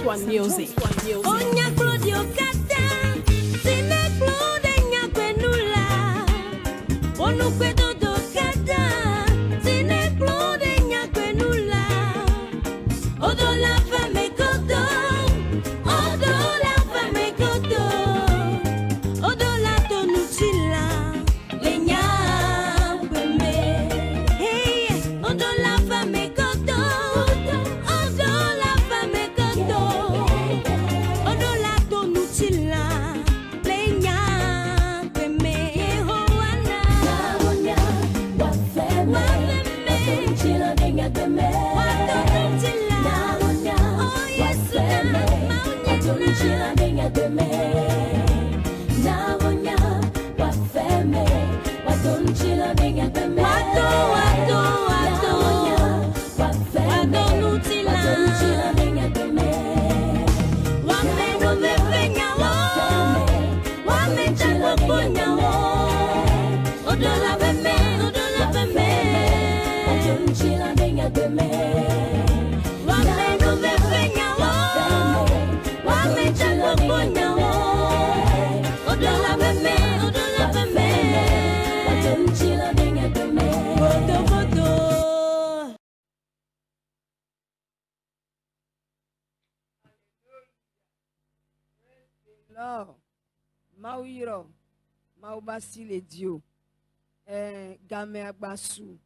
One Music. Alors, Maouiro, Maoubasi le Dio, Game Agbasu,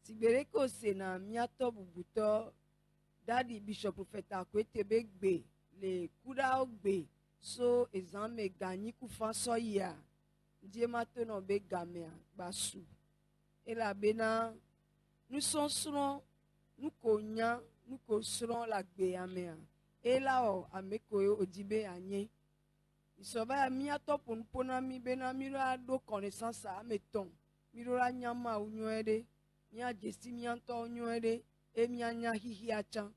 Sibereko Sena, Miato Bubuto, Daddy Bishop Profeta Kwete Begbe, le Kuda Ogbe, so Ezame Gani Kufan Soya, Diemato Be Game Agbasu. Et la Bena, nous sommes sur nous cogna, nous cosserons la Béamea. Et là, Amekoyo Odibe Anye. Isoba mia topun pona mi bena mira do connaissance a meton mira nyama unyoede nya jesi mianto unyoede e mianya hihi acha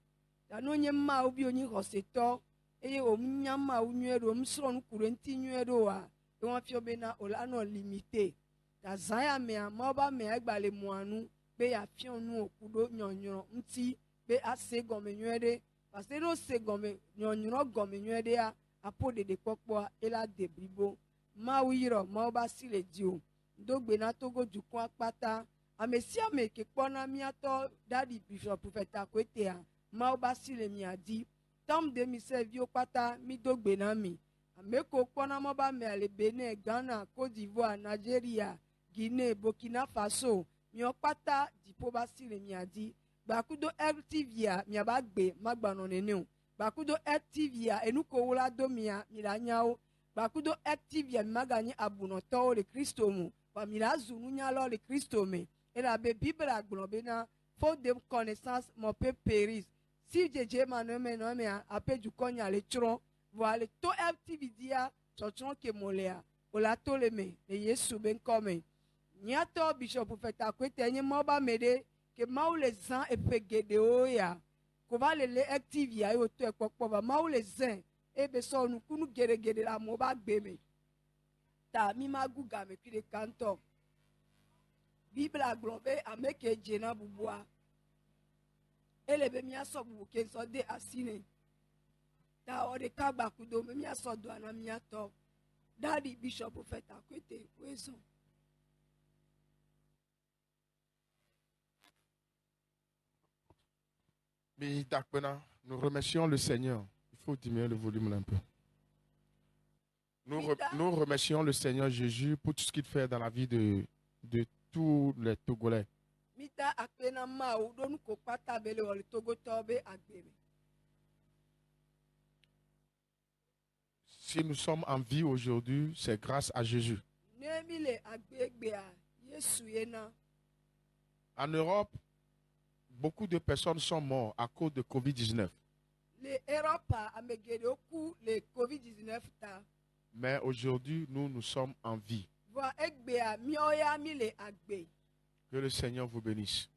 da no nyema obi onyi hoseto eye o nyama unyoede o msro nkure nti nyoede wa e won fi obena ola no limité da zaya me amoba me agbale muanu be ya fi onu okudo nyonyo nti be ase gome nyoede parce que no se gome nyonyo gome nyoede a apo de pokpoa ela de bribo ma wiro ma oba sile dio ndogbe na togo dukun apata amesia me ke pona miato daddy bishop profeta kwete a ma oba sile mi adi tom de mi servio pata mi dogbe na mi ameko pona mo ba me ale Benin Ghana Côte d'Ivoire Nigeria Guinée Burkina Faso mi opata dipo ba sile mi adi bakudo RTV a mi abagbe magbano nene Bakudo activia enuko wula domia milanyao bakudo activia magani abunoto le Christo mu wa milazu nunyalo le Christo me et la Bible aglobena faut de connaissance mon peu péris si jeje manome no me ape du konya le tron voilà to activia totron ke molea ola to le me le Yesu ben comme nyato bishop profeta kwete nye moba mede ke maule zan epegede oya ko va le activia yo to ekpokpo ba ma o le zen e be so nu kunu gere la mo ba gbe me ta mi ma guga me kire kanto Bible aglobe ameke jena bubua ele be mi aso bu ke so de asine ta o de kagba kudo me mi aso do ana mi ato daddy bishop profeta kwete wezo. Nous remercions le Seigneur. Il faut diminuer le volume un peu. Nous remercions le Seigneur Jésus pour tout ce qu'il fait dans la vie de tous les Togolais. Si nous sommes en vie aujourd'hui, c'est grâce à Jésus. En Europe, beaucoup de personnes sont mortes à cause de Covid-19. Mais aujourd'hui, nous sommes en vie. Que le Seigneur vous bénisse.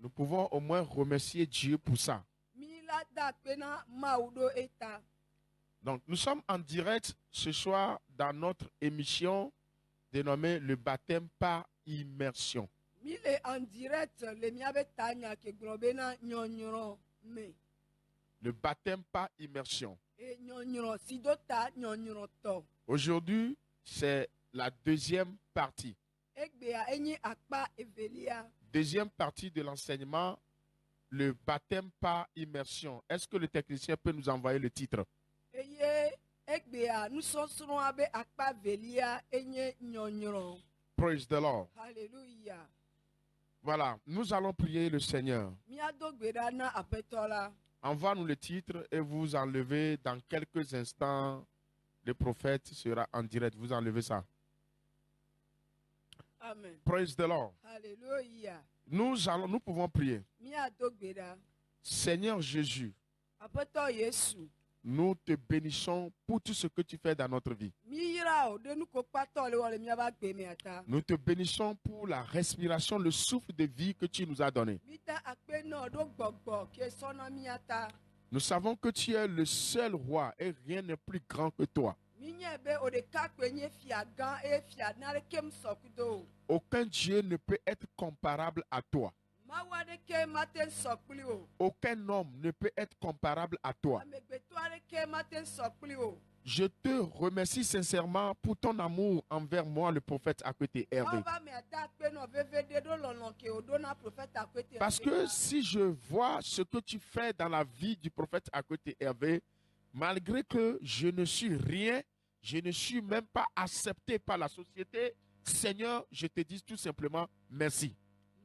Nous pouvons au moins remercier Dieu pour ça. Donc, nous sommes en direct ce soir dans notre émission dénommée Le baptême par immersion. Le baptême par immersion. nyɔnyrɔ si do ta nyɔnyrɔtɔ. Aujourd'hui, c'est la deuxième partie. Egbea enye akpa evelia. Deuxième partie de l'enseignement, le baptême par immersion. Est-ce que le technicien peut nous envoyer le titre? Eye egbea nusɔsrɔ̃a be akpa velia enye nyɔnyrɔ. Praise the Lord. Hallelujah. Voilà, nous allons prier le Seigneur. Miado gbe ɖa na aƒetɔ la. Envoie-nous le titre et vous enlevez dans quelques instants. Le prophète sera en direct. Vous enlevez ça. Amen. Praise the Lord. Hallelujah. Nous pouvons prier. Miado gbe ɖa. Seigneur Jésus, Aƒetɔ Yesu. nous te bénissons pour tout ce que tu fais dans notre vie. Mi yra o ɖe nuko kpatɔ le wɔ le miaba gbe mea ta. Nous te bénissons pour la respiration, le souffle de vie que tu nous as donné. Mi ta akpenɔ ɖo gbɔgbɔ ke sɔna mia ta. Nous savons que tu es le seul roi et rien n'est plus grand que toi. Mi nye be o ɖeka koe nye fia gã eye fia naɖeke sɔ kudo o. Aucun Dieu ne peut être comparable à toi. Mawu aɖeke mate sɔ kpli o. Aucun homme ne peut être comparable à toi. Amegbetɔ aɖeke mate sɔ kpli o. Je te remercie sincèrement pour ton amour envers moi, le prophète Akwete Hervé. Mawu va mea da akpenɔ veve ɖe ɖo lɔlɔ ke o ɖo na prophète Akwete. Parce que si je vois ce que tu fais dans la vie du prophète Akwete Hervé, malgré que je ne suis rien, je ne suis même pas accepté par la société, Seigneur, je te dis tout simplement merci.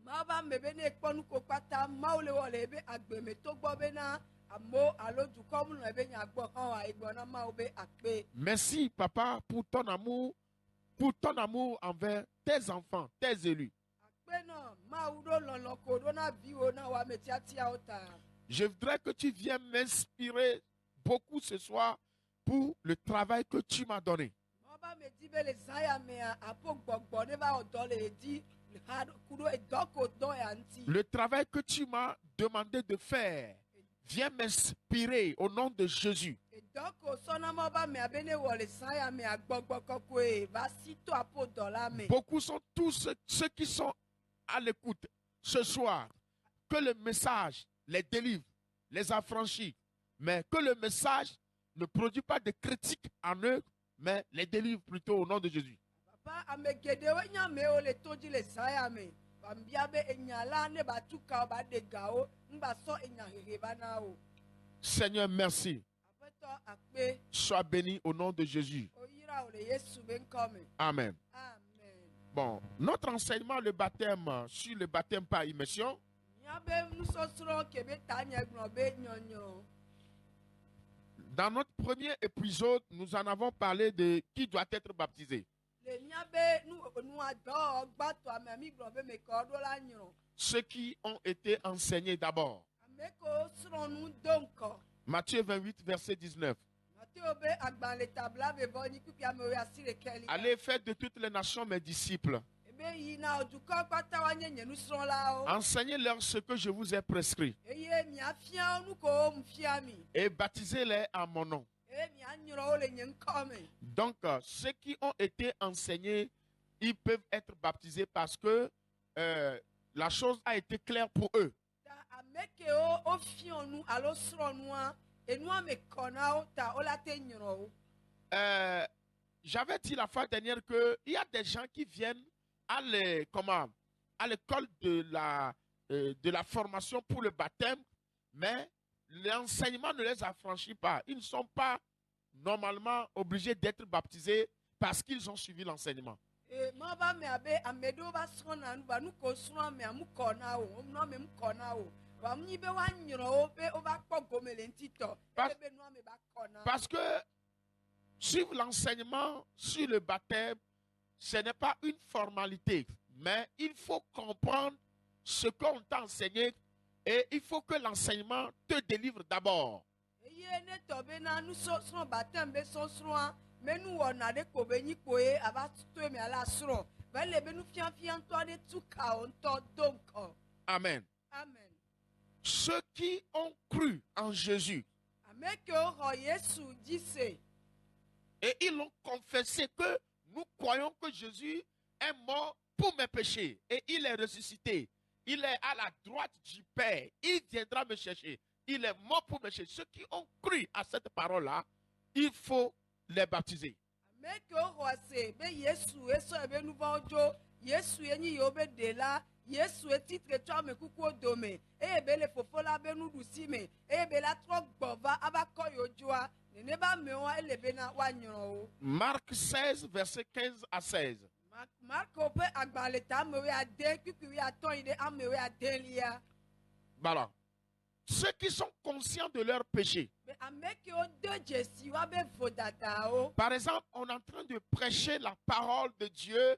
Mawu va me be ne ekpɔ nuko kpata Mawu le wɔ le ebe agbemeto gbɔ bena amewo alo dukɔ mu nɔ ebe nyagbɔ hã wa egblɔ na Mawu be akpe. Merci, papa, pour ton amour envers tes enfants, tes élus. Akpenɔ Mawu ɖo lɔlɔ ko ɖo na viwo na wo ame tiatiawo ta. Je voudrais que tu viennes m'inspirer beaucoup ce soir pour le travail que tu m'as donné. Mawu va me di be le zã ya mea aƒo gbɔgbɔ ne va wɔ dɔ le edi ha ku ɖo edɔ ko dɔ ya ŋuti. Le travail que tu m'as demandé de faire, viens m'inspirer au nom de Jésus. Edɔ ko sɔna Mawu va mea be ne wɔ le zã ya mea gbɔgbɔ kɔkɔe va si to aƒo dɔ la me. Beaucoup sont tous ceux qui sont à l'écoute ce soir. Que le message les délivre, les affranchit. Mais que le message ne produit pas de critiques en eux, mais les délivre plutôt au nom de Jésus. Papa ame geɖewo nye amewo le to dzi le zã ya me. Ba bia be enya la ne ba tu ka ba ɖe ga wo, n ba sɔ enya hehe va na wo. Seigneur, merci. Aƒetɔ akpe. Sois béni au nom de Jésus. Oyira wo le Yesu be ŋkɔ me. Amen. Amen. Bon, notre enseignement, le baptême, sur le baptême par immersion, Miabe nusɔsrɔ̃ ke be ta nye gblɔ be nyɔnyrɔ. dans notre premier épisode, nous en avons parlé de qui doit être baptisé. Le miabe nua dɔ gbãtɔa mea mi gblɔ be me kɔ ɖo la nyrɔ. Ceux qui ont été enseignés d'abord. Ame kewo srɔ̃ nu do ŋkɔ. Matthieu 28, verset 19. Mateo be agbalẽ tabla be vɔ nyi kpikpi ame asi ɖeke li. Allez faire de toutes les nations mes disciples. Ebe yi na dukɔ kpata wa nye nye nusrɔ̃lawo. Enseignez-leur ce que je vous ai prescrit. Eye miafia nu ko wo mu fia mi. Et baptisez-les en mon nom. Eye mianyrɔ wo le nye ŋkɔ me. Donc, ceux qui ont été enseignés, ils peuvent être baptisés parce que la chose a été claire pour eux. Ta ame kewo wo fiɔ nu alo srɔ̃ nua enua me kɔ na wo ta wo la te nyrɔ wo. J'avais dit la fois dernière qu'il y a des gens qui viennent à l'école de la formation pour le baptême, mais l'enseignement ne les affranchit pas. Ils ne sont pas normalement obligés d'être baptisés parce qu'ils ont suivi l'enseignement. Ma va me abe ame ɖewo va srɔ̃ na nu va nu ko srɔ̃ mea mu kɔ na wo nua me mu kɔ na wo va mu nyi be wa nyrɔ wo be wo va kpɔ gome le ŋuti tɔ eye be nua me va kɔ na. Parce que suivre l'enseignement sur le baptême, ce n'est pas une formalité, mais il faut comprendre ce qu'on t'a enseigné et il faut que l'enseignement te délivre d'abord. Eye ne tɔ be na nusɔsrɔ̃ baptême be sɔsrɔ̃a me nu wɔna ɖe ko be nyi koe ava to me ala srɔ̃ va le be nufiafia ŋutɔ aɖe tu ka wo ŋutɔ do ŋkɔ. Amen. Amen. Ceux qui ont cru en Jésus Ame kewo xɔ Yesu dzi se. et ils l'ont confessé que nous croyons que Jésus est mort pour mes péchés et il est ressuscité. Il est à la droite du Père. Il viendra me chercher. il est mort pour mes péchés. Ceux qui ont cru à cette parole-là, il faut les baptiser. Make o hwase be Yesu eso ebe nuvanjo Yesu enyi yo be de la Yesu etitre twa me kuku odome e be le fofola be nudusi me e be la tro gbova abako yojoa ne ba me wa elebe na wa nyon o. Marc 16, verset 15 à 16. Marco pe agbale ta me we ade kuku we aton ide ame we ade lia. Voilà. Ceux qui sont conscients de leurs péchés. Be ameke o de Jesi wa be vodata o. Par exemple, on est en train de prêcher la parole de Dieu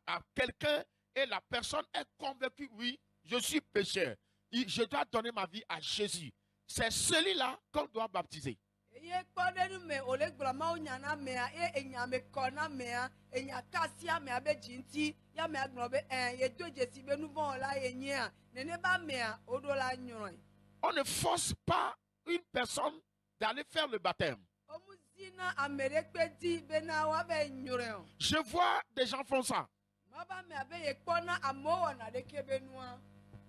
à quelqu'un et la personne est convaincue, oui, je suis pécheur. Je dois donner ma vie à Jésus. C'est celui-là qu'on doit baptiser. Eye kpɔɖe nu me wòle gblɔ mawu nya na mea eye enya me kɔ na mea enya kasia mea be dzi ŋuti ya mea gblɔ be yedo dzesi be nu vɔ la ye nyea nene ba mea woɖo la nyɔe. On ne force pas une personne d'aller faire le baptême. Womu zina ame ɖe kpe di bena woabe nyɔe o. Je vois des gens font ça. Ma ba mea be ye kpɔna amewo wɔna ɖeke be nua.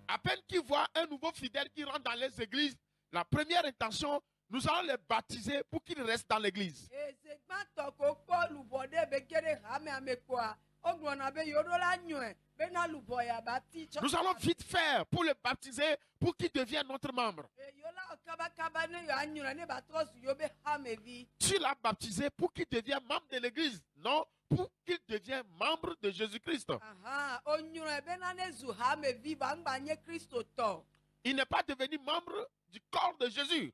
À peine qu'ils voient un nouveau fidèle qui rentre dans les églises, la première intention, nous allons les baptiser pour qu'ils restent dans l'église. Ezegbãtɔ ko kpɔ lubɔ ɖe be ge ɖe hame ame kpɔa wogblɔna be yewoɖo la nyɔe bena lubɔ ya ba ti tsɔ. Nous allons vite faire pour les baptiser, pour qu'ils deviennent notre membre. Yewola kabakaba ne yewoa nyɔe ne ba trɔ zu yewo be hamevi. Tu l'as baptisé pour qu'il devienne membre de l'église. Non, pour qu'il devienne membre de Jésus-Christ. Aha, o nyɔe bena ne zu hamevi ba ŋgba nye Kristo tɔ. Il n'est pas devenu membre du corps de Jésus.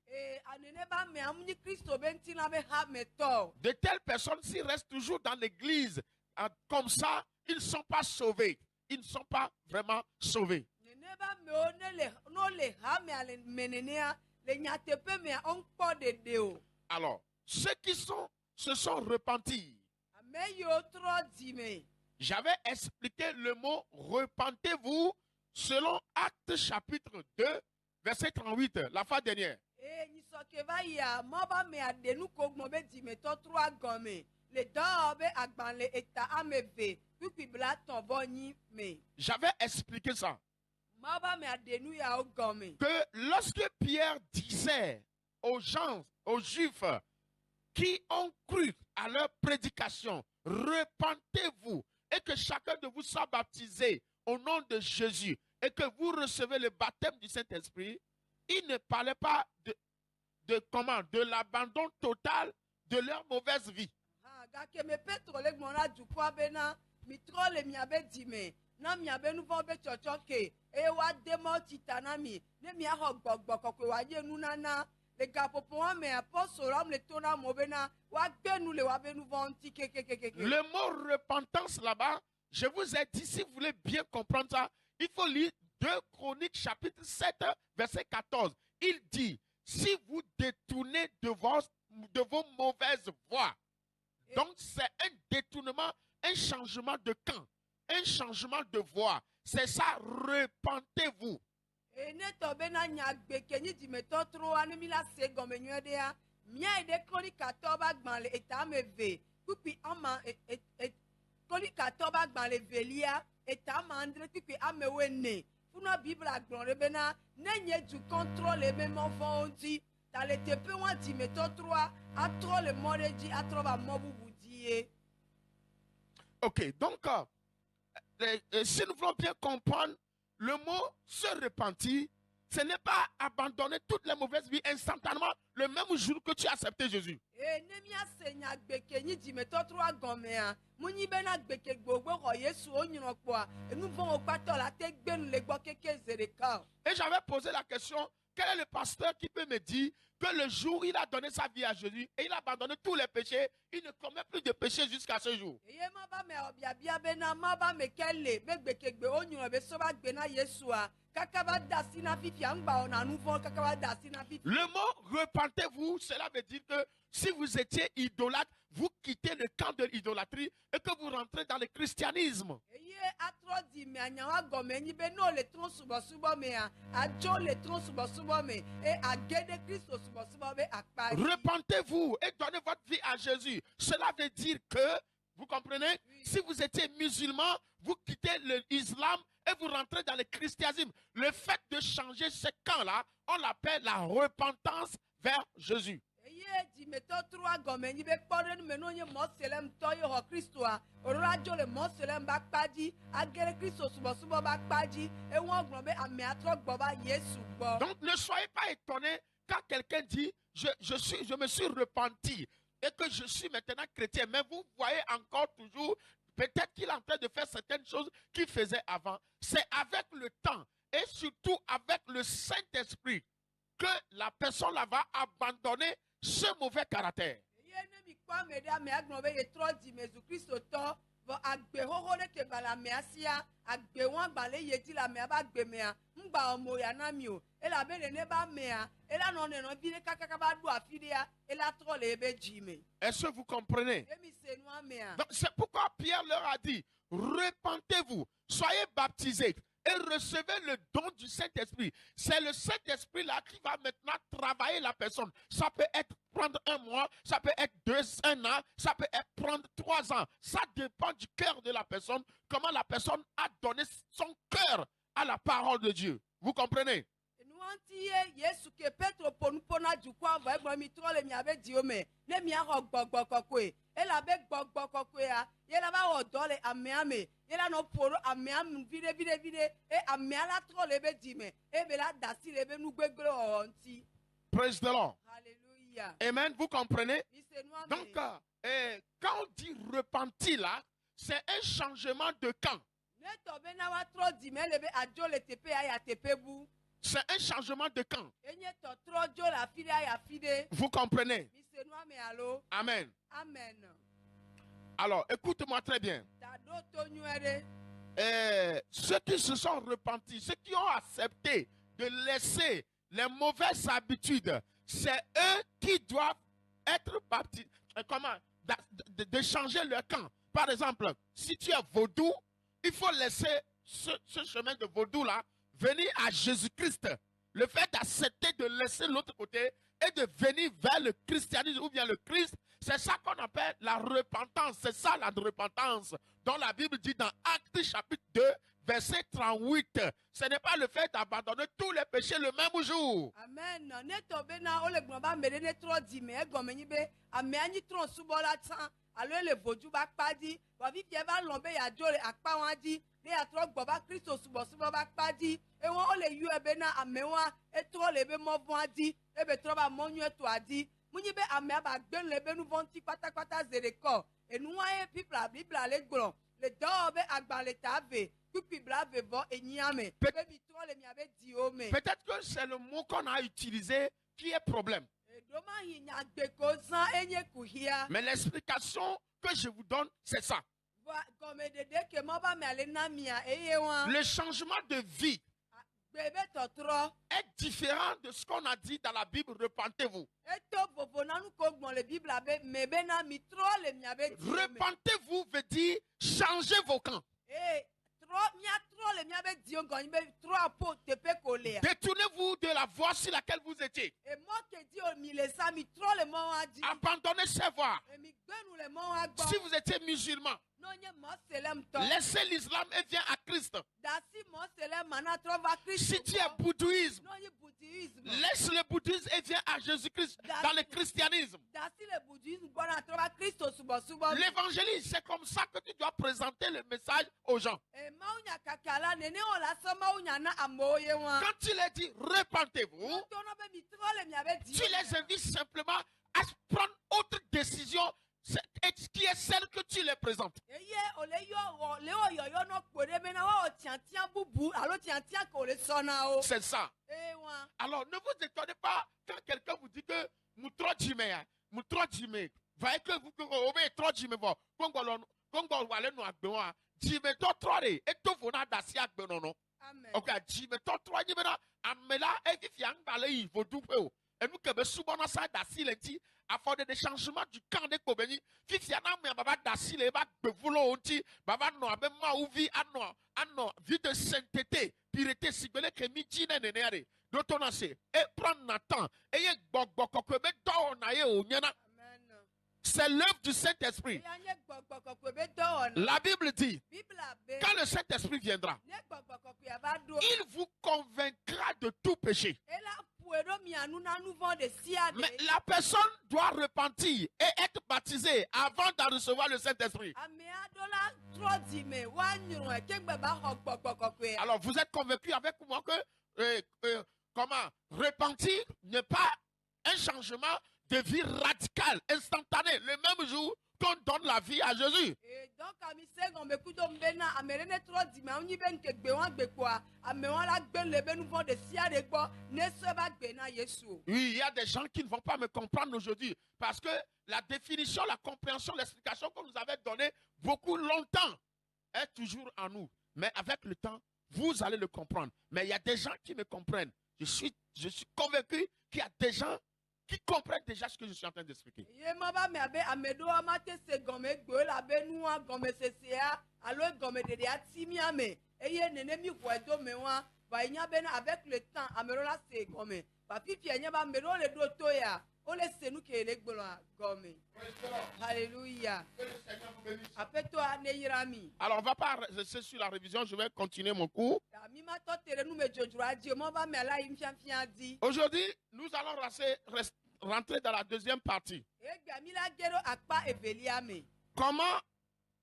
Anene ba mea mu nyi Kristo be ŋutina be hame tɔ. De telles personnes, s'ils restent toujours dans l'église, comme ça, ils ne sont pas sauvés. Ils ne sont pas vraiment sauvés. Nene ba mewo no le hamea le me nenea le nyateƒe mea wo ŋkpɔ ɖeɖe o. Alors, ceux qui se sont repentis, Ame yiwo trɔ dzime. j'avais expliqué le mot repentez-vous selon Actes chapitre 2, verset 38, la fois dernière. Nyisɔke va yia mɔ ba mea ɖe nu ko gbɔ be dzimetɔ trɔ agɔme le dɔwɔ be agbalẽ eta ame eve kpikpi bla tɔ̃ vɔ nyi me. J'avais expliqué ça. Mɔ ba mea ɖe nu yawo gɔme. Que lorsque Pierre disait aux gens, aux Juifs qui ont cru à leur prédication, repentez-vous et que chacun de vous soit baptisé au nom de Jésus et que vous recevez le baptême du Saint-Esprit, il ne parlait pas de l'abandon total de leur mauvaise vie. Gake me Petro le gbɔ na dukɔa bena mitrɔ le miabe dzime na miabe nu vɔ̃wo be tsɔtsɔ ke eye woade mɔ tita na mi ne miaxɔ gbɔgbɔ kɔkɔe wòanye nunana le gaƒoƒoa me apɔsɔlawo le to na mo bena woagbe nu le woabe nu vɔ̃wo ŋuti kekekeke. Le mot repentance là-bas, je vous ai dit, si vous voulez bien comprendre ça, il faut lire 2 Chroniques chapitre 7, verset 14. Il dit, si vous détournez de vos mauvaises voies, donc c'est un détournement, un changement de camp, un changement de voie. C'est ça, repentez-vous. Ne tɔ bena nyagbe ke nyi dzimetɔ troa ne mi la se gɔme nyuie ɖea mia yi ɖe kronikatɔ ba gbalẽ eta ame eve kpikpi ama kronikatɔ ba gbalẽ velia eta ama andre kpikpi ame wene funɔ bibla gblɔ ɖe bena ne nye dukɔ trɔ le eme mɔ vɔ̃wo ŋuti ta le teƒe wa dzimetɔ troa atrɔ le mɔ ɖe dzi atrɔ va mɔ bubu dzi ye. Ok, donc si nous voulons bien comprendre, le mot se repentir, ce n'est pas abandonner toutes les mauvaises vies instantanément le même jour que tu as accepté Jésus. Ne miase nyagbe ke nyi dzimetɔ troa gɔmea mu nyi bena gbeke gbogbo xɔ Yesu wo nyrɔ kpɔa enu vɔ̃wo kpatɔ la te gbenu le gbɔ keke ze ɖeka o. Et j'avais posé la question, quel est le pasteur qui peut me dire que le jour où il a donné sa vie à Jésus et il a abandonné tous les péchés, il ne commet plus de péchés jusqu'à ce jour? Eye ma ba me ɔbiabia bena ma ba me ke le be gbekegbe wo nyrɔ be so ba gbe na Yesua kaka ba da si na fifia ŋgba wɔna nu vɔ̃ kaka ba da si na fifia. Le mot repentez-vous, cela veut dire que si vous étiez idolâtre, vous quittez le camp de l'idolâtrie et que vous rentrez dans le christianisme. Eye atrɔ di mea nyawa gɔme nyi be no le trɔ subɔsubɔ mea atso le trɔ subɔsubɔ me e age ɖe Kristo subɔsubɔ be akpa dzi. Repentez-vous et donnez votre vie à Jésus. Cela veut dire que, vous comprenez, Oui. si vous étiez musulman, vous quittez l'islam et vous rentrez dans le christianisme. Le fait de changer ce camp-là, on l'appelle la repentance vers Jésus. eye dzimetɔ tro agɔme nyi be kpɔ ɖe nume no nye mɔselemtɔ ye xɔ kristoa orola dzo le mɔselem ba kpa dzi age ɖe kristo subɔsubɔ ba kpa dzi eŋu gblɔ be amea trɔ gbɔ va yesu gbɔ. Donc ne soyez pas étonnés quand quelqu'un dit je me suis repenti et que je suis maintenant chrétien. Mais vous voyez encore toujours, peut-être qu'il est en train de faire certaines choses qu'il faisait avant. C'est avec le temps et surtout avec le Saint-Esprit que la personne là va abandonner ce mauvais caractère. eye ne mi kpɔ ame ɖe amea gblɔ be yetrɔ dzi mezu kristotɔ vɔ agbe xoxo ɖe ke gba le amea sia agbe wɔn agba le ye dzi le amea ba gbe mea ŋgba ɔmo ya na mi o elabe nene ba amea ela nɔ nenɔ vi ɖe kakaka ba ɖo afi ɖea ela trɔ le ebe dzi me. Est-ce que vous comprenez? emi se nu amea. Donc c'est pourquoi Pierre leur a dit, repentez-vous, soyez baptisés et recevez le don du Saint-Esprit. C'est le Saint-Esprit là qui va maintenant travailler la personne. Ça peut être prendre 1 mois, ça peut être 1 an, ça peut être prendre 3 ans. Ça dépend du cœur de la personne, comment la personne a donné son cœur à la parole de Dieu. Vous comprenez? nuwanti ye yesu ke petro ponupona dukua vɔ egblɔ mi trɔ le miabe diwo me ne miaxɔ gbɔgbɔ kɔkɔe elabe gbɔgbɔ kɔkɔea yela va wɔ dɔ le amea me yela nɔ ƒo ɖo amea nu viɖe e amea la trɔ le ebe di me ebe la da asi le ebe nugbegble wɔwɔ ŋuti. Praise the Lord. Alléluia. Amen. Vous comprenez? Mi se nua me. Donc, quand on dit repenti là, c'est un changement de camp. ne tɔ be na wa trɔ di me le be adzo le teƒe ya ya teƒe bu C'est un changement de camp. enye tɔ trɔ dzo le afi ɖe ya afi ɖe. Vous comprenez? Mi se nua me alo. Amen. Amen. Alors, écoute-moi très bien. Ta ɖo to nyuie ɖe. Ceux qui se sont repentis, ceux qui ont accepté de laisser les mauvaises habitudes, c'est eux qui doivent être baptisés. Comment? De changer leur camp. Par exemple, si tu es vaudou, il faut laisser ce chemin de vaudou-là, venir à Jésus-Christ. Le fait d'accepter de laisser l'autre côté et de venir vers le christianisme ou bien le Christ, c'est ça qu'on appelle la repentance. C'est ça la repentance dont la Bible dit dans Actes chapitre 2, verset 38. Ce n'est pas le fait d'abandonner tous les péchés le même jour. Amen. Ne tɔ be na wole gblɔ ba ame ɖe ne trɔ di me egɔme nyi be amea nyi trɔ subɔla tsã alo ele vodu ba kpa dzi vɔ fifia va lɔ̃ be yeadzo le akpa wa dzi ne yeatrɔ gbɔ va kristo subɔsubɔ ba kpa dzi ewɔ wole yɔe be na amewa etrɔ le ebe mɔvɔa dzi ebe trɔ ba mɔ nyuie tɔa dzi munyi be amea ba gbe le ebe nu vɔ ŋuti kpatakpata ze ɖe kɔ enua ye bibla le gblɔ le dɔwɔ be agbalẽ ta ve kpikpi bla ve vɔ enyia me be mi trɔ le miabe diwo me. Peut-être que c'est le mot qu'on a utilisé qui est problème. Doma yi nyagbeko zã enye kuhia. Mais l'explication que je vous donne, c'est ça. Gɔme ɖeɖe ke mɔ ba mea le na mia eye wa. Le changement de vie Gbebe tɔtrɔ. est différent de ce qu'on a dit dans la Bible. Repentez-vous. Eto vovo na nu ko gbɔn le bibla be me be na mi trɔ le miabe diwo me. Repentez-vous veut dire changer vos camps. Miatrɔ le miabe diwo gɔnyi be trɔ apo teƒe ko lea. Détournez-vous de la voie sur laquelle vous étiez. Emɔ ke di o mi le sa mi trɔ le mɔ wa dzi. Abandonnez ces voies. Emi gbenu le mɔ wa gbɔ. Si vous étiez musulman, N'onye mɔselem tɔ. laissez l'islam et viens à Christ. Dasi mɔselem mana trɔ va Kristo Si tu es gbɔ. bouddhisme, N'onye bouddhisme. laisse le bouddhisme et viens à Jésus-Christ dans le christianisme. Dasi le bouddhisme gbɔna trɔ va Kristo subɔsubɔ. L'évangélisme, c'est comme ça que tu dois présenter le message aux gens. Mawu nya kaka la nene wo la sɔ mawu nya na amewo ye wa. Quand tu les dis repentez-vous, Tɔnɔ be mi trɔ le miabe tu diwo les me. invites simplement à prendre autre décision qui est celle que tu les présentes. Eye ole yɔ wɔ le wo yɔyɔ nɔ kpo ɖe be na woawɔ tiatia bubu alo tiatia ke wòle sɔ na wo. C'est ça. Wa. Alors ne vous étonnez pas quand quelqu'un vous dit que Moutro Jimé, voyez que vous avez trop Jimé, Congo wale no agbewa, Jimé to trore, et to vona dasi agbenono. Amen. Ok, Jimé to trore Jimena, amela, et if yang bale yi vodou peo. Et nous que be subona sa dasi lenti, afin des changements du camp de Kobeni, Fifiana me baba dasi le ba bevulo onti, baba no abe ma uvi ano, vie de sainteté, pureté, sibele ke mitine nenere. D'autonacé, et prendre Nathan, et ye bok kokebe do na ye o nyana. Amen. c'est l'œuvre du Saint-Esprit. eya nye gbɔgbɔ kɔkɔe be dɔwɔna La Bible dit, bibla be quand le Saint-Esprit viendra, ne gbɔgbɔ kɔkɔe va do il vous convaincra de tout péché. ela ƒoe ɖo mia nu na nu vɔ ɖe sia Mais ɖe la personne doit repentir et être baptisée avant de recevoir le Saint-Esprit. ame aɖewo la trɔ dzime woanyrɔe kegbe va xɔ gbɔgbɔ kɔkɔe Alors, vous êtes convaincu avec moi que comment repentir n'est pas un changement de vie radical, instantané, le même jour qu'on donne la vie à Jésus. donc ami se gɔme kudo mu bena ame ɖe ne trɔ dzime anyi be nkegbe wɔn gbe kpoa ame wɔn la gbe le be nu vɔ ɖe sia ɖe gbɔ ne se va gbe na Yesu o. Oui, il y a des gens qui ne vont pas me comprendre aujourd'hui parce que la définition, la compréhension, l'explication que nous avait donnée beaucoup longtemps est toujours en nous. Mais avec le temps, vous allez le comprendre. Mais il y a des gens qui me comprennent. Je suis convaincu qu'il y a des gens qui comprennent déjà ce que je suis en train d'expliquer. ye ma ba me abe ame ɖewo ma te se gɔme gbe la be nua gɔme sesea alo gɔme ɖeɖea ti mia me eye nene mi ʋɔe do me wa va yi nya bena avec le temps ame ɖewo la se gɔme va fifia nye ba ame ɖewo le ɖo to ya wole se nu ke le gblɔa gɔme. Alléluia. Aƒetɔa ne yra mi. Alors, on ne va pas rester sur la révision, je vais continuer mon cours. Mi ma tɔ te ɖe nu me dzodzroa dzi o ma va me ala yi fiafia di. Aujourd'hui, nous allons rentrer dans la deuxième partie. Egbea mi la ge ɖo akpa evelia me. Comment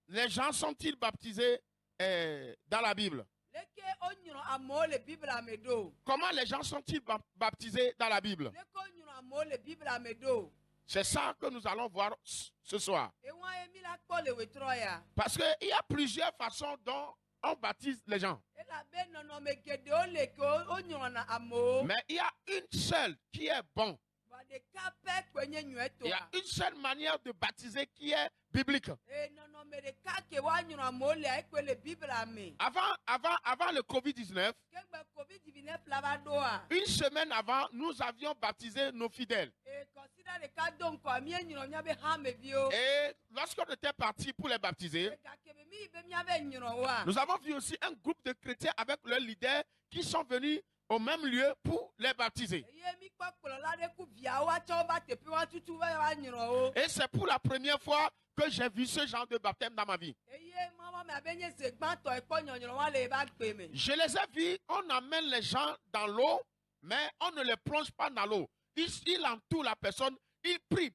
les gens sont-ils baptisés dans la Bible? Leke onyrɔ amewo le bibla me do. Comment les gens sont-ils baptisés dans la Bible? Leke onyrɔ amewo le bibla me do. C'est ça que nous allons voir ce soir. Ewa ye mi la kpɔ le wetrɔ ya. Parce qu'il y a plusieurs façons dont on baptise les gens. Elabe nɔnɔme geɖewo le ke onyrɔna amewo. Mais il y a une seule qui est bonne. Va ɖeka pɛ koe nye Il y a nyuietɔa. une seule manière de baptiser qui est biblique. Nɔnɔme ɖeka ke woanyrɔ amewo lea ekoe le bibla me. Avant le Covid-19, Kegbe COVID-19 la va ɖoa. une semaine avant, nous avions baptisé nos fidèles. Kɔsida ɖeka do ŋkɔ mienyrɔ miabe hameviwo. Et lorsqu'on était parti pour les baptiser, Gake be mi yi be miabe nyrɔ wa. nous avons vu aussi un groupe de chrétiens avec leurs leaders qui sont venus au même lieu pour les baptiser. Eye mi kpɔ kplɔla ɖe ku viawo atsɔ va teƒe wa tutu va va nyrɔ wo. Et c'est pour la première fois que j'ai vu ce genre de baptême dans ma vie. Eye mama me abe nye ze gbãtɔ ekpɔ nyɔnyrɔ wa le eba gbe me. Je les ai vus, on amène les gens dans l'eau, mais on ne les plonge pas dans l'eau. Il entoure la personne, il prie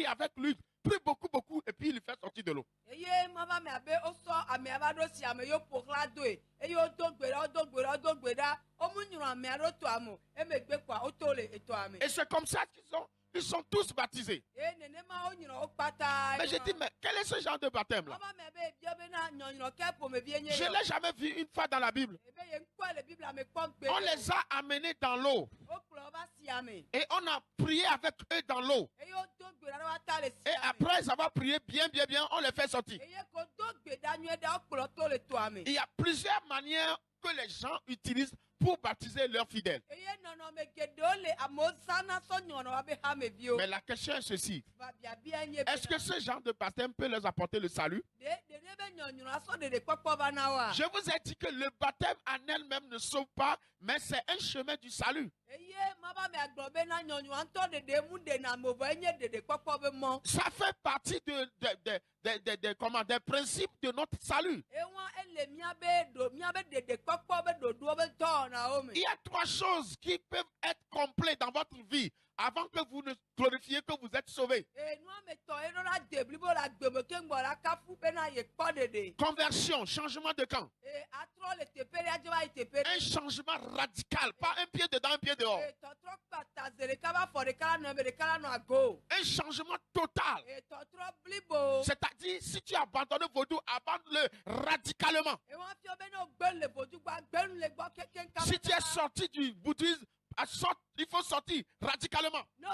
avec lui, prie beaucoup, et puis il le fait sortir de l'eau. Eye mama me abe wosɔ amea va ɖo si ame yewo ƒoxla doe eye wodo gbe ɖa womu nyrɔ amea ɖo toa me emegbe kpoa woto le etoa me. Et c'est comme ça qu'ils sont tous baptisés. Eye nenema wonyrɔ wo kpata. Mais j'ai dit, mais quel est ce genre de baptême-là? Mama me abe ebia bena nyɔnyrɔ ke ƒomevie nye Je ne l'ai jamais vu une fois dans la Bible. ebe ye ŋkpɔ le bibla me kpɔ gbe. On les a amenés dans l'eau Wokplɔ va sia me. et on a prié avec eux dans l'eau. Eye wodo gbe ɖa ɖe wa ta le Et sia me. après avoir prié bien, on les fait sortir. Eye ko do gbe ɖa nyuie ɖa wokplɔ to le toa me. Il y a plusieurs manières que les gens utilisent pour baptiser leurs fidèles. Eye nɔnɔme geɖewo le amewo zãna sɔ nyrɔ wa be hameviwo. Mais la question est ceci. Va biabia nye Est-ce que ce genre de baptême peut leur apporter le salut? ɖeɖe be nyɔnyrɔ sɔ ɖeɖekpɔkpɔ va na wa. Je vous ai dit que le baptême en elle-même ne sauve pas, mais c'est un chemin du salut. Eye mava me agblɔ be na nyɔnyrɔ ŋutɔ ɖeɖe mu ɖena me vɔ enye ɖeɖekpɔkpɔ be mɔ. Ça fait partie des principes de notre salut. Ewa ele miabe ɖeɖekpɔkpɔ be ɖoɖowo be dɔwɔnawo me. Il y a trois choses qui peuvent être complètes dans votre vie avant que vous ne glorifiez que vous êtes sauvés. Nua me tɔ ye ɖo la de blibo le agbeme ke ŋgbɔ la kafu bena ye kpɔ ɖeɖe. Conversion, changement de camp. Atrɔ le teƒe ɖe adzɔ va yi teƒe Un ɖe. changement radical, pas un pied dedans, un pied dehors. Tɔtrɔ kpata ze ɖeka va fɔ ɖeka la nɔ me ɖeka la nɔ ago. Un changement total. Tɔtrɔ blibo. C'est-à-dire, si tu as abandonné vaudou, abandonne-le radicalement. Ewa fiɔ be ne wo gbe le vodugba gbenu le gbɔ kekeŋ Si tu es sorti du bouddhisme, il faut sortir radicalement. No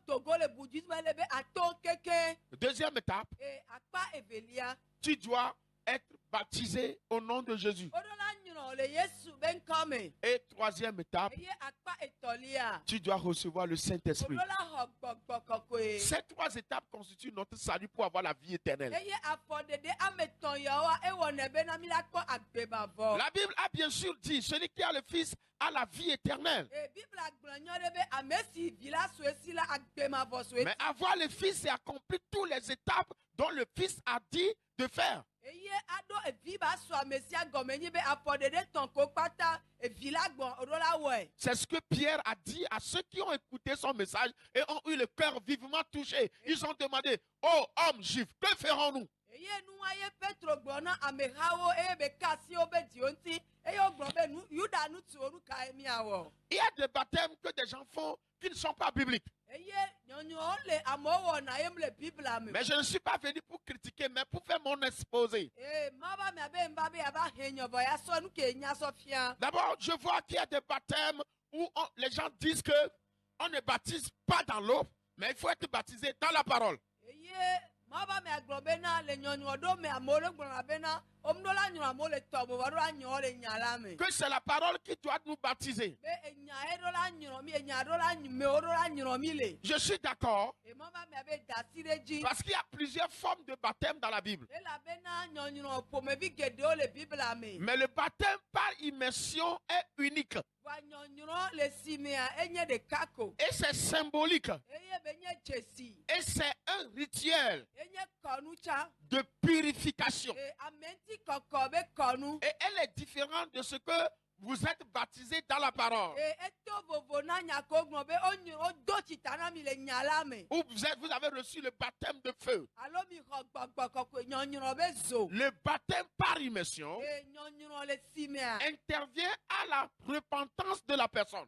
dogo le bouddhisme le be ato keke. Deuxième étape, Akpa evelia. tu dois être baptisé au nom de Jésus. oɖola nyrɔ le yesu be ŋkɔ me Et troisième étape, eye akpa etɔlia tu dois recevoir le Saint-Esprit. oɖola xɔ gbɔgbɔ kɔkɔe Ces trois étapes constituent notre salut pour avoir la vie éternelle. eye afɔɖeɖe ame etɔ̃ yawoa ewɔnɛ bena mi la kpɔ agbebavɔ. La Bible a bien sûr dit, celui qui a le Fils a la vie éternelle. Bibla gblɔ nyɔ ɖe be ame si vi la sue si la agbemavɔ sue Mais avoir le Fils, c'est accomplir toutes les étapes dont le Fils a dit de faire. eye aɖo evi ba sɔ ame sia gɔme nyi be afɔɖeɖe tɔ̃ ko kpata evi la gbɔ oɖola wɔe. C'est ce que Pierre a dit à ceux qui ont écouté son message et ont eu le cœur vivement touché. Ils ont demandé, oh hommes juifs, que ferons-nous? eye nua ye petro gblɔ na amehawo eye be ka asi wobe diwo ŋuti eye wogblɔ be yuda ŋutsuwo nu kae miawɔ. Il y a des baptêmes que des gens font qui ne sont pas bibliques. eye nyɔnyuwo le amewo wɔna ye le bibla me. Mais je ne suis pas venu pour critiquer, mais pour faire mon exposé. Ma ba mia be mba be yava he nyɔvɔ ya sɔ nu ke nya sɔ fia. D'abord, je vois qu'il y a des baptêmes où les gens disent que on ne baptise pas dans l'eau, mais il faut être baptisé dans la parole. eye ma ba mia gblɔ bena le nyɔnyuɔ ɖo me amewo le gblɔna bena omɖola nyɔ amewo le tɔ me wɔɖo anyɔ le nya la me. Que c'est la parole qui doit nous baptiser. be enya ye ɖola nyɔ mi enya ɖola me wo ɖola nyɔ mi le. Je suis d'accord Ma ba mia be dasi ɖe dzi. parce qu'il y a plusieurs formes de baptême dans la Bible. Elabena nyɔnyɔ ƒomevi geɖewo le bibla me. Mais le baptême par immersion est unique Wa nyɔnyɔ le si mea enye ɖeka ko. et c'est symbolique Eye be nye dzesi. et c'est un rituel Enye kɔnu tsa. de purification. Ame ŋuti kɔkɔ be kɔnu. Et elle est différente de ce que vous êtes baptisé dans la parole. Eto vovo na nyako gblɔ be wodo tsita na mi le nya la me. Ou vous avez reçu le baptême de feu. Alo mi xɔ gbɔgbɔ kɔkɔe nyɔnyrɔ be zo. Le baptême par immersion Nyɔnyrɔ le si mea. intervient à la repentance de la personne.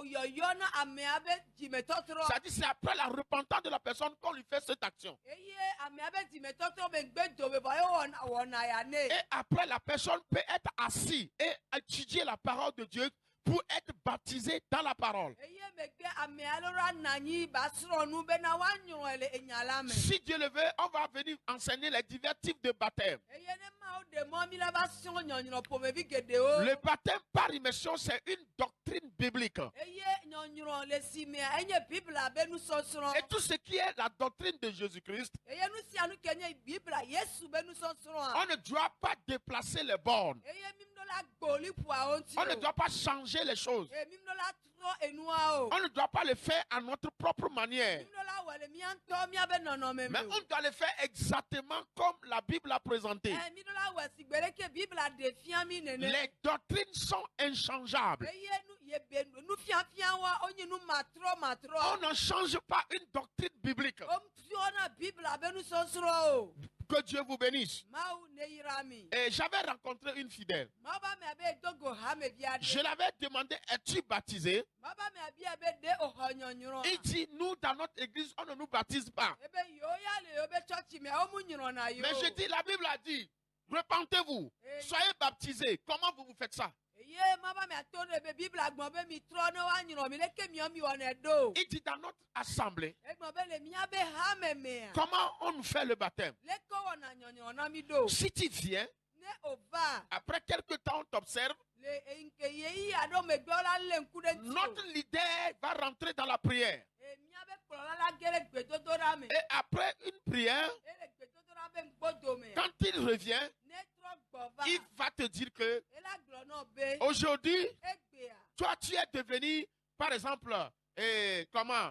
Yɔyɔ na amea be dzimetɔtrɔ. C'est-à-dire c'est après la repentance de la personne qu'on lui fait cette action. Eye amea be dzimetɔtrɔ be gbe do be bɔ ye wɔna ya ne. Et après la personne peut être assise et étudier la parole de Dieu pour être baptisé dans la parole. Eye megbe amea lora nanyi ba srɔ̃ nu bena woanyrɔ le enya la me. Si Dieu le veut, on va venir enseigner les divers types de baptême. Eye ne mawo de mɔ mi la va srɔ̃ nyɔnyrɔ ƒomevi geɖewo. Le baptême par immersion, c'est une doctrine biblique. Eye nyɔnyrɔ le si mea enye bibla be nusɔsrɔ̃. Et tout ce qui est la doctrine de Jésus-Christ, Eye nu sia nu ke nye bibla Yesu be nusɔsrɔ̃a. on ne doit pas déplacer les bornes. Eye mi ɖo la gboli ƒoawo ŋuti On ne doit pas changer les choses. mi ɖo la trɔ enua o. On ne doit pas le faire à notre propre manière. Mi ɖo la wɔ le mía ŋutɔ míabe nɔnɔme Mais me. on doit le faire exactement comme la Bible a présenté. Mi ɖo la wɔ si gbe ɖeke bibla ɖe fia mi nene. Les doctrines sont inchangeables. Eye nufiafiawoa wonye nu matrɔ On matrɔ. ne change pas une doctrine biblique. Wofiɔna bibla be nusɔsrɔ̃ o. Que Dieu vous bénisse. Mawu ne yra mi. Et j'avais rencontré une fidèle. Mawu ba mea be dogo hamevi Je aɖe. l'avais demandé, es-tu baptisé? Mawu ba mea bia be ɖe woxɔ nyɔnyrɔ. Il dit, nous, dans notre église, on ne nous baptise pas. Ebe yewo ya le yewo be tsɔtsi mea wo mu nyrɔna yewo. Mais je dis, la Bible a dit, repentez-vous, soyez baptisés. Comment vous faites ça? Ye mawu ba mea to ne be bibla gbɔ be mi trɔ ne woanyrɔ mi leke miɔ mi wɔnɛ ɖo. Il dit, dans notre assemblée, Egblɔ be le míabe hame mea. comment on nous fait le baptême? Leke wɔna nyɔnyrɔ na mi ɖo. Si tu viens, Ne o va. après quelque temps, on t'observe, Le nke yeyi aɖewo megbe wola lé ŋku ɖe ŋuti o. notre leader va rentrer dans la prière. Míabe kplɔla la ge ɖe gbedodoɖa me. Et après une prière, Ele gbedodoɖa be ŋgbodo me. quand il revient, Ne trɔ gbɔ va. il va te dire que Ela gblɔ nɔ be. aujourd'hui, Egbea. toi, tu es devenu, par exemple,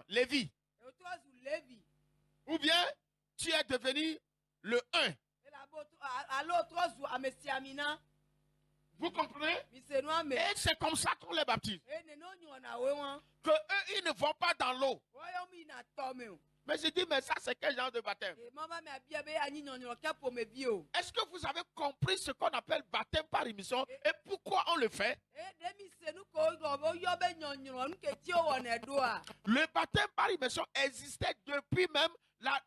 Lévi. Wotrɔ zu Levi. Ou bien, tu es devenu le 1. Alo trɔ zu amesiamina. Vous comprenez? Misenua me. Et c'est comme ça qu'on les baptise. Nene wonyɔna wo wɔn. Que eux, ils ne vont pas dans l'eau. Woyɔ mu yina tɔ me o. Mais je dis, mais ça, c'est quel genre de baptême? Mawu ba mea bia be anyi nyɔnyrɔ ke ƒomevi o. Est-ce que vous avez compris ce qu'on appelle baptême par émission et pourquoi on le fait? Ɖe mi se nu ko woyɔ be nyɔnyrɔ nu ke ti wo wɔnɛ ɖoa. Le baptême par immersion existait depuis même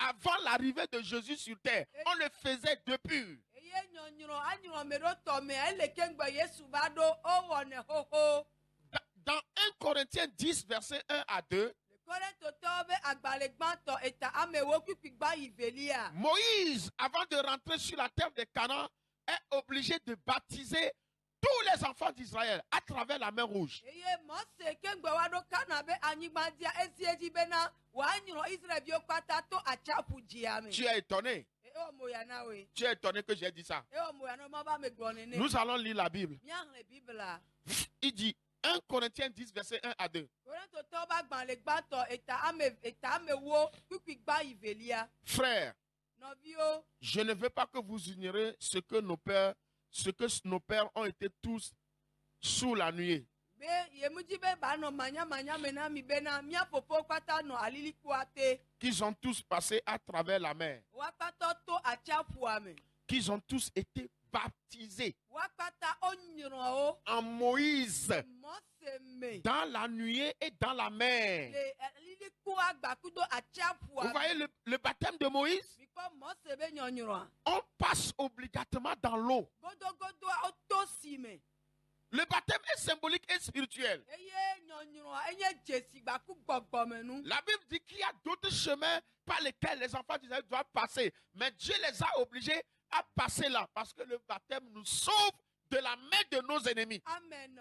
avant l'arrivée de Jésus sur terre. On le faisait depuis. Eye nyɔnyrɔ anyrɔ me ɖo tɔ me ele keŋgbe Yesu va ɖo wo wɔnɛ xoxo. Dans 1 Corinthiens 10, verset 1 à 2, Le Korintotɔwo be agbalẽ gbãtɔ eta ame ewo kpikpi gbã yi velia. Moïse, avant de rentrer sur la terre de Canaan, est obligé de baptiser tous les enfants d'Israël à travers la mer Rouge. Eye Mose ke ŋgbe wa ɖo Kana be anyigba dia esi edzi bena wòanyrɔ Israelviwo kpata to atsiaƒu dzia me. Tu es étonné. Ewɔ moya na woe. Tu es étonné que j'ai dit ça. Ewɔ moya na ma ba me gblɔ nene. Nous allons lire la Bible. Míaxlẽ Bibla. Il dit 1 Corinthiens 10, verset 1 à 2. Korintotɔwo be agbalẽ gbãtɔ eta ame ewo kpikpi gbã yi velia. Frères, Nɔviwo, je ne veux pas que vous ignorez ce que nos pères ont été tous sous la nuée. be yemudzi be banɔ manyamanya me na mi bena mía fofowo kpata nɔ alilikpoa te. Qu'ils ont tous passé à travers la mer. Wa kpata to atsiaƒua me. Qu'ils ont tous été baptisés Wa kpata onyrɔ wo. en Moïse Mose me. dans la nuée et dans la mer. Le alilikpoa gbakudo atsiaƒua Vous me. voyez le baptême de Moïse? Mikpɔ Mose be nyɔnyrɔa. On passe obligatoirement dans l'eau. Godogodoa woto si me. Le baptême est symbolique et spirituel. Eye nyɔnyrɔa enye dzesi gbaku gbɔgbɔme nu. La Bible dit qu'il y a d'autres chemins par lesquels les enfants d'Israël doivent passer. Mais Dieu les a obligés à passer là. Parce que le baptême nous sauve de la main de nos ennemis. Amen.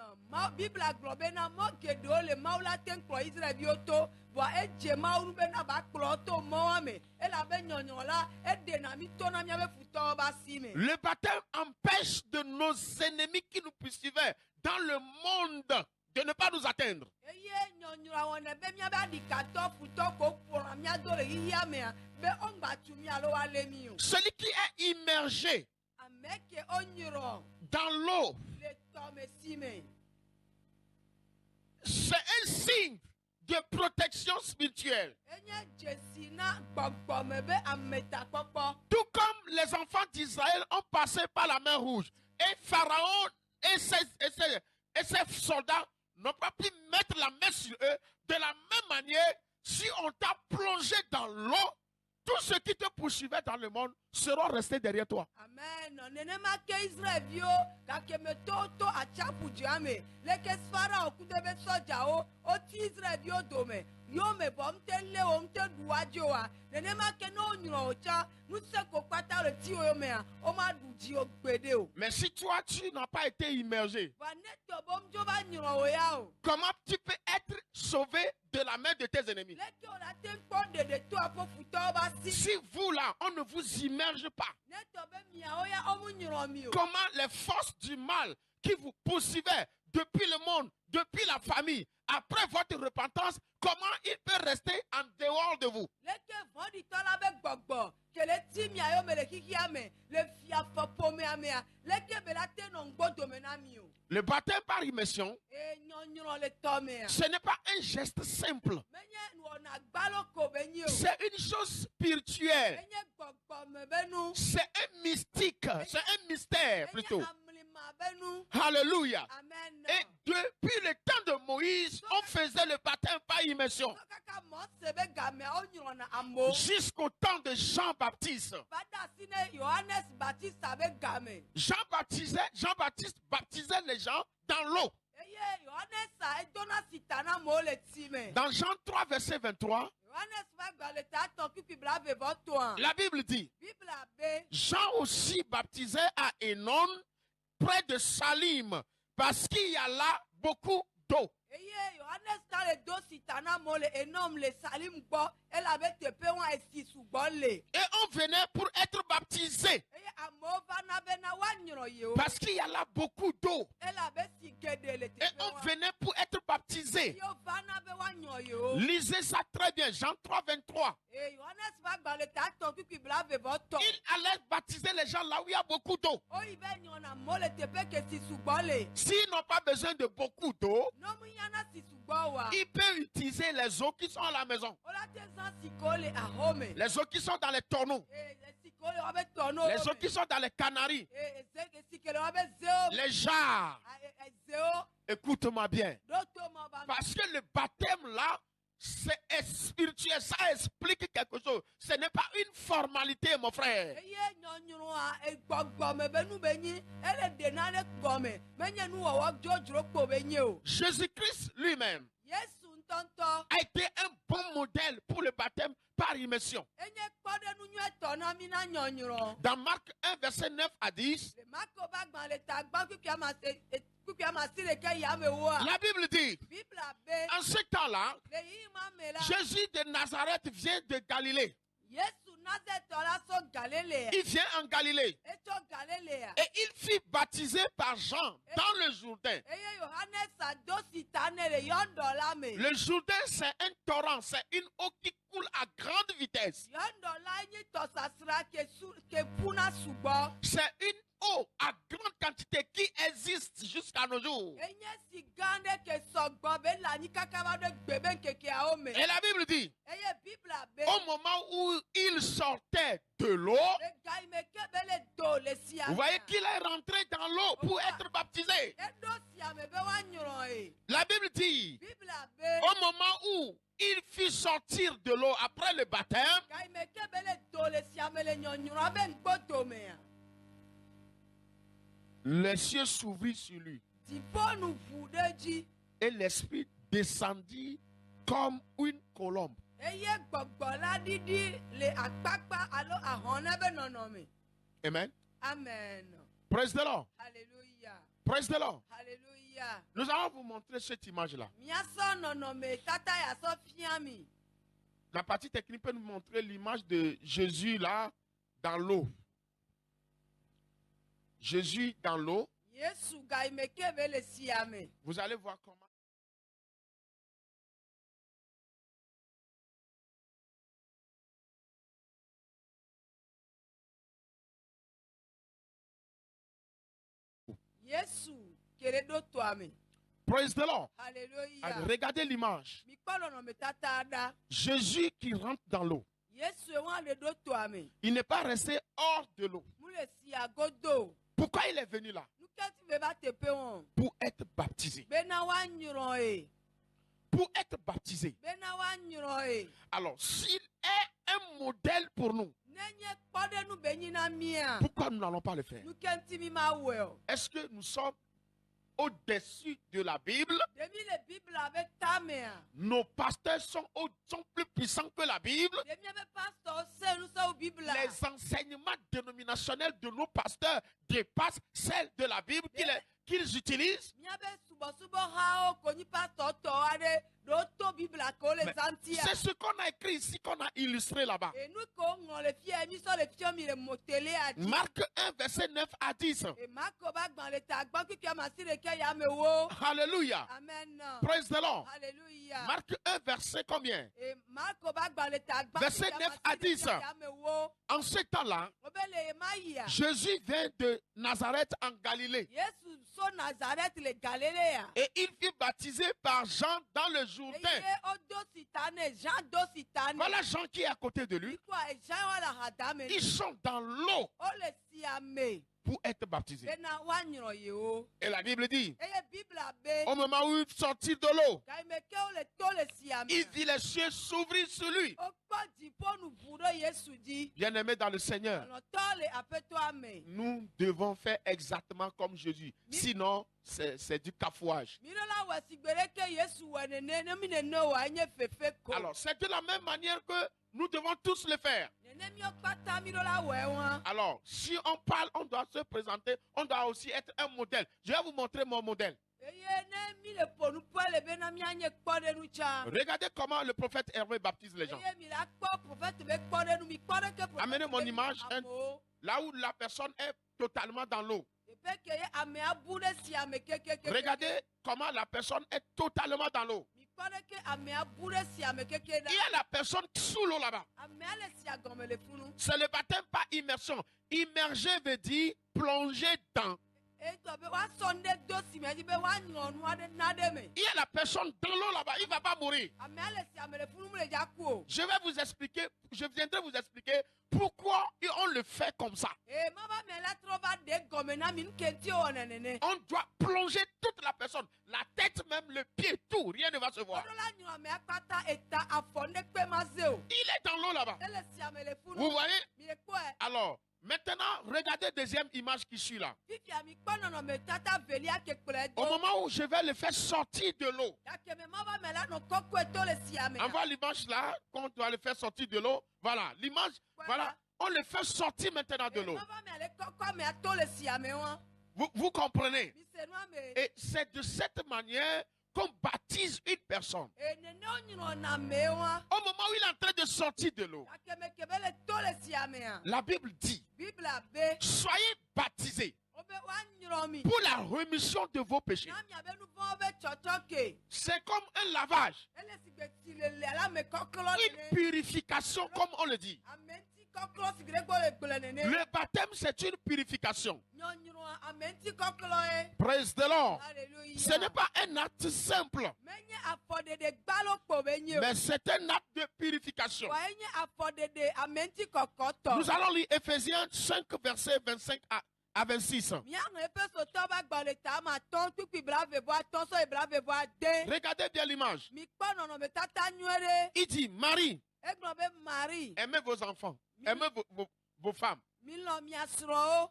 Bibla gblɔ bena mɔ geɖewo le Mawu la te kplɔ Israelviwo to, vɔa edze Mawu nu bena ba kplɔ to mɔa me, elabe nyɔnyrɔ la eɖena mi to na míabe futɔwo be asi me. Le baptême empêche de nos ennemis qui nous poursuivaient dans le monde de ne pas nous atteindre. Eye nyɔnyrɔa wɔnɛ be míabe aɖikatɔ futɔ ko ƒona mía do le xixia mea be woŋgbatu mí alo woalé mí o. Celui qui est immergé Ame ke onyrɔ dans l'eau, le tɔme si me. c'est un signe de protection spirituelle. Enye dzesi na gbɔgbɔme be ametakpɔkpɔ. Tout comme les enfants d'Israël ont passé par la mer Rouge. Et Pharaon et ses soldats n'ont pas pu mettre la main sur eux. De la même manière, si on t'a plongé dans l'eau, tous ceux qui te poursuivaient dans le monde seront restés derrière toi. Amen. Nenema ke Israelviwo gake me to atsiaƒu dzia me. Leke Farao ku de be sɔdzawo woti Israelviwo dome. Yo me bɔ ŋute lé wo ŋute ɖu wadzi oa. Nenema ke ne wonyrɔ wo tsã ŋusẽ ko kpata le ti wo mea womaɖu dzi wo gbeɖe o. Mais si toi, tu n'as pas été immergé, Va ne tɔ be ŋdzo va nyrɔ wo ya o. comment tu peux être sauvé de la main de tes ennemis? Leke wo la te kpɔ ɖeɖe to aƒe futɔwo be asi. Si vous là, on ne vous immerge pas, Ne tɔ be miawo ya wo mu nyrɔ mi o. comment les forces du mal qui vous poursuivaient depuis le monde, depuis la famille, après votre repentance, comment il peut rester en dehors de vous? Leke vɔ̃ɖitɔ la be gbɔgbɔ ke le ti mia yo me le xixia me le fiafɔƒomea mea leke be la te nɔ ŋgbodome na mi o. Le baptême par immersion, Nyɔnyrɔ le tɔ mea. ce n'est pas un geste simple. Menye wɔna gbalo ko be nyi o. C'est une chose spirituelle. Enye gbɔgbɔme be nu. C'est un mystique. C'est un mystère plutôt. Enye amlima be nu. Alléluia. Amen. Et depuis le temps de Moïse, on faisait le baptême par immersion. Wo kaka Mose be gamea wonyrɔna amewo. Jusqu'au temps de Jean-Baptiste. Va de asi ne Yohanes Baptista be game. Jean-Baptiste baptisait les gens dans l'eau. Eye Yohanes edona sita na amewo le ti me. Dans Jean 3, verset 23, Yohanes va gbalẽ ta tɔ kpikpi blaeve-vɔ-tɔ̃a. la Bible dit, Bibla be. Jean aussi baptisait à Hénon, près de Salim, parce qu'il y a là beaucoup d'eau. Eye Yohanes ta le do sita na amewo le Enom le Salim gbɔ elabe teƒe wa esi sugbɔ le. Et on venait pour être baptisé, Eye amewo va na bena woanyrɔ yewo. parce qu'il y a là beaucoup d'eau. Elabe si geɖe le Et teƒe on wa. venait pour être baptisé. Yewo va na be woanyrɔ yewo. Lisez ça très bien, Jean 3, 23. Eye Yohanes va gbalẽ ta tɔ kpikpi blaeve-vɔ-tɔ̃. Il allait baptiser les gens là où il y a beaucoup d'eau. Oyi be nyrɔna amewo le teƒe ke si sugbɔ le. S'ils n'ont pas besoin de beaucoup d'eau, Nomu yana si sugbɔ oa. ils peuvent utiliser les eaux qui sont à la maison. Wola te zã siko le axɔme. Les eaux qui sont dans les tonneaux. Siko le wobe tɔno. Les eaux qui sont dans les canaries. Sike le wobe zewo. Les jars. Zewo. Écoute-moi bien. Ɖo to ma ba. Parce que le baptême là, c'est spirituel. Ça explique quelque chose. Ce n'est pas une formalité, mon frère. Eye nyɔnyrɔa egbɔgbɔme be nu be nyi ele de nane gɔme menye nuwɔwɔ dzodzro kpo be nyi o. Jésus-Christ lui-même Yesu ŋutɔŋutɔ a été un bon modèle pour le baptême par immersion. enye kpɔɖenu nyuietɔ na mi na nyɔnyrɔ. Dans Marc 1, verset 9 à 10, Le Marco ba gbalẽ ta gbã kpikpia ma si ɖeke yame woa. la Bible dit, Bible be en ce temps-là, le yi ma me la. Jésus de Nazareth vient de Galilée. Yesu Nazaretɔ la so Galilée. Il vient en Galilée Etso Galilée. et il fut baptisé par Jean dans le Jourdain. Eye Yohanes ado si ta ne le yɔndɔ la me. Le Jourdain, c'est un torrent, c'est une eau qui coule à grande vitesse. Yɔndɔ la nye tɔsasra ke ƒuna sugbɔ. C'est une eau à grande quantité qui existe jusqu'à nos jours. Enye si gã ɖe ke sɔgbɔ be le anyi kaka va ɖe gbe be nkekeawo me. Et la Bible dit, Eye Bible be au moment où il sortait de l'eau, le ga yi me ke be le do le sia. vous voyez qu'il est rentré dans l'eau pour être baptisé. Eɖo sia me be woanyrɔ ye. La Bible dit, Bible be au moment où il fit sortir de l'eau après le baptême, ga yi me ke be le do le sia me le nyɔnyrɔ be ŋgbo mea. les cieux s'ouvrirent sur lui Dziƒo nu ʋu ɖe dzi. et l'esprit descendit comme une colombe. Eye gbɔgbɔ la ɖiɖi le akpakpa alo ahɔne be nɔnɔme. Amen. Amen. Praise the Lord. Alléluia. Praise the Lord. Alléluia. Nous allons vous montrer cette image-là. Miasɔ nɔnɔme tata ya sɔ fia mi. La partie technique peut nous montrer l'image de Jésus là, dans l'eau. Jésus dans l'eau. Yesu ga yi me ke be le sia me. Vous allez voir comment. Yesu kele ɖo toa me. Praise the Lord. Alléluia. Regardez l'image. Mi kpɔ nɔnɔme tata ɖa. Jésus qui rentre dans l'eau. Yesu wa le ɖo toa me. Il n'est pas resté hors de l'eau. Mu le sia godo. Pourquoi il est venu là? Nu ke ti be va teƒe wɔn. Pour être baptisé. Bena woanyrɔ ye. Pour être baptisé. Bena woanyrɔ ye. Alors, s'il est un modèle pour nous, Nenye kpɔɖenu be nyi na mia. pourquoi nous n'allons pas le faire? Nu ke ŋuti mi ma wɔe o. Est-ce que nous sommes au-dessus de la Bible? Ɖevi le Bible be tamea. Nos pasteurs sont plus puissants que la Bible. Ɖe miabe pastor se nu se wo Bible. Les enseignements dénominationnels de nos pasteurs dépassent celles de la Bible qu'ils utilisent. Miabe subɔsubɔhawo konyi pastor tɔ aɖe ɖo to Bible ko le Mais zantia. c'est ce qu'on a écrit ici, qu'on a illustré là-bas. Enu ko ŋlɔ le fia mi sɔ le fiɔ mi le motele adi. Marc 1, verset 9 à 10. Emako ba gbalẽ ta gbɔ kikɛ masi ɖeke ya me wo. Alléluia. Amen. Praise the Lord. Alléluia. Marc 1, verset combien? Emako ba gbalẽ ta gbɔ Verset kikɛ 9 à masi 10. ɖeke ya me wo. En ce temps-là, Wo be le ema yia. Jésus vient de Nazareth en Galilée. Yesu so Nazareth le Galilea. Et il fut baptisé par Jean dans le Jourdain. Eye odo sitane, Jean do sitane. Voilà Jean qui est à côté de lui. Ikwa Jean wala hadame. Ils sont dans l'eau O le siame. pour être baptisés. Bena wanyrɔ ye o. Et la Bible dit, Eye Bible be. au moment où il sortit de l'eau, Gaimeke o le to le siame. il vit les cieux s'ouvrir sur lui. O kpɔ dziƒo nu ʋu ɖe Yesu dzi. Bien-aimés dans le Seigneur, Ɔnɔtɔ le aƒetɔa me. nous devons faire exactement comme Jésus. Sinon, c'est du cafouage. Mi ɖe la wɔ si gbe ɖeke Yesu wɔ nene ne mi nene wɔ enye fefe ko. Alors, c'est de la même manière que nous devons tous le faire. Nene miɔ kpata mi ɖe la wɔe wɔn. Alors, si on parle, on doit se présenter, on doit aussi être un modèle. Je vais vous montrer mon modèle. Eye ne mi le ƒo nu ƒe le bena mianye kpɔɖenu tsa. Regardez comment le prophète Hervé baptise les gens. Eye mi la kpɔ prophète be kpɔɖenu mi kpɔ ɖeke prophète. Amenez mon image, Amewo. Là où la personne est totalement dans l'eau. Teƒe ke ye amea bu ɖe sia me kekeke. Regardez comment la personne est totalement dans l'eau. Mi kpɔ ɖeke amea bu ɖe sia me keke Il y ɖa. a la personne sous l'eau là-bas. Amea le sia gɔme le funu. C'est le baptême par immersion. Immerger veut dire plonger dans. Etɔ be woasɔ nu ɖe do si me dzi be woanyrɔ nu aɖe na ɖe me. Il y a la personne dans l'eau là-bas. Il ne va pas mourir. Amea le sia me le funu mu le dza ku o. Je vais vous expliquer, je viendrai vous expliquer pourquoi on le fait comme ça. Ma va me la trɔ va de gɔme na mi nu ke ŋuti wɔ nenene. On doit plonger toute la personne, la tête même, le pied, tout, rien ne va se voir. Woɖo la nyrɔ amea kpata eta afɔ ne kpe ma ze o. Il est dans l'eau là-bas. Ele sia me le funu. Vous voyez? Mi le kpɔe. Alors, maintenant, regardez deuxième image qui suit là. Fifia mi kpɔ nɔnɔme tata velia ke kplɔe Au do. moment où je vais le faire sortir de l'eau, Gake me ma va me la nɔ kɔkɔe to le siame. Envoie l'image là, quand on doit le faire sortir de l'eau. Voilà, l'image, voilà. On le fait sortir maintenant de l'eau. Vous comprenez? Et c'est de cette manière qu'on baptise une personne. Au moment où il est en train de sortir de l'eau, la Bible dit, soyez baptisés pour la rémission de vos péchés. C'est comme un lavage, une purification, comme on le dit. Le baptême, c'est une purification. Praise the Lord. Ce n'est pas un acte simple, mais c'est un acte de purification. Nous allons lire Ephésiens 5, versets 25 à 26. Regardez bien l'image. Il dit, Marie, aimez vos enfants, aimez vos femmes,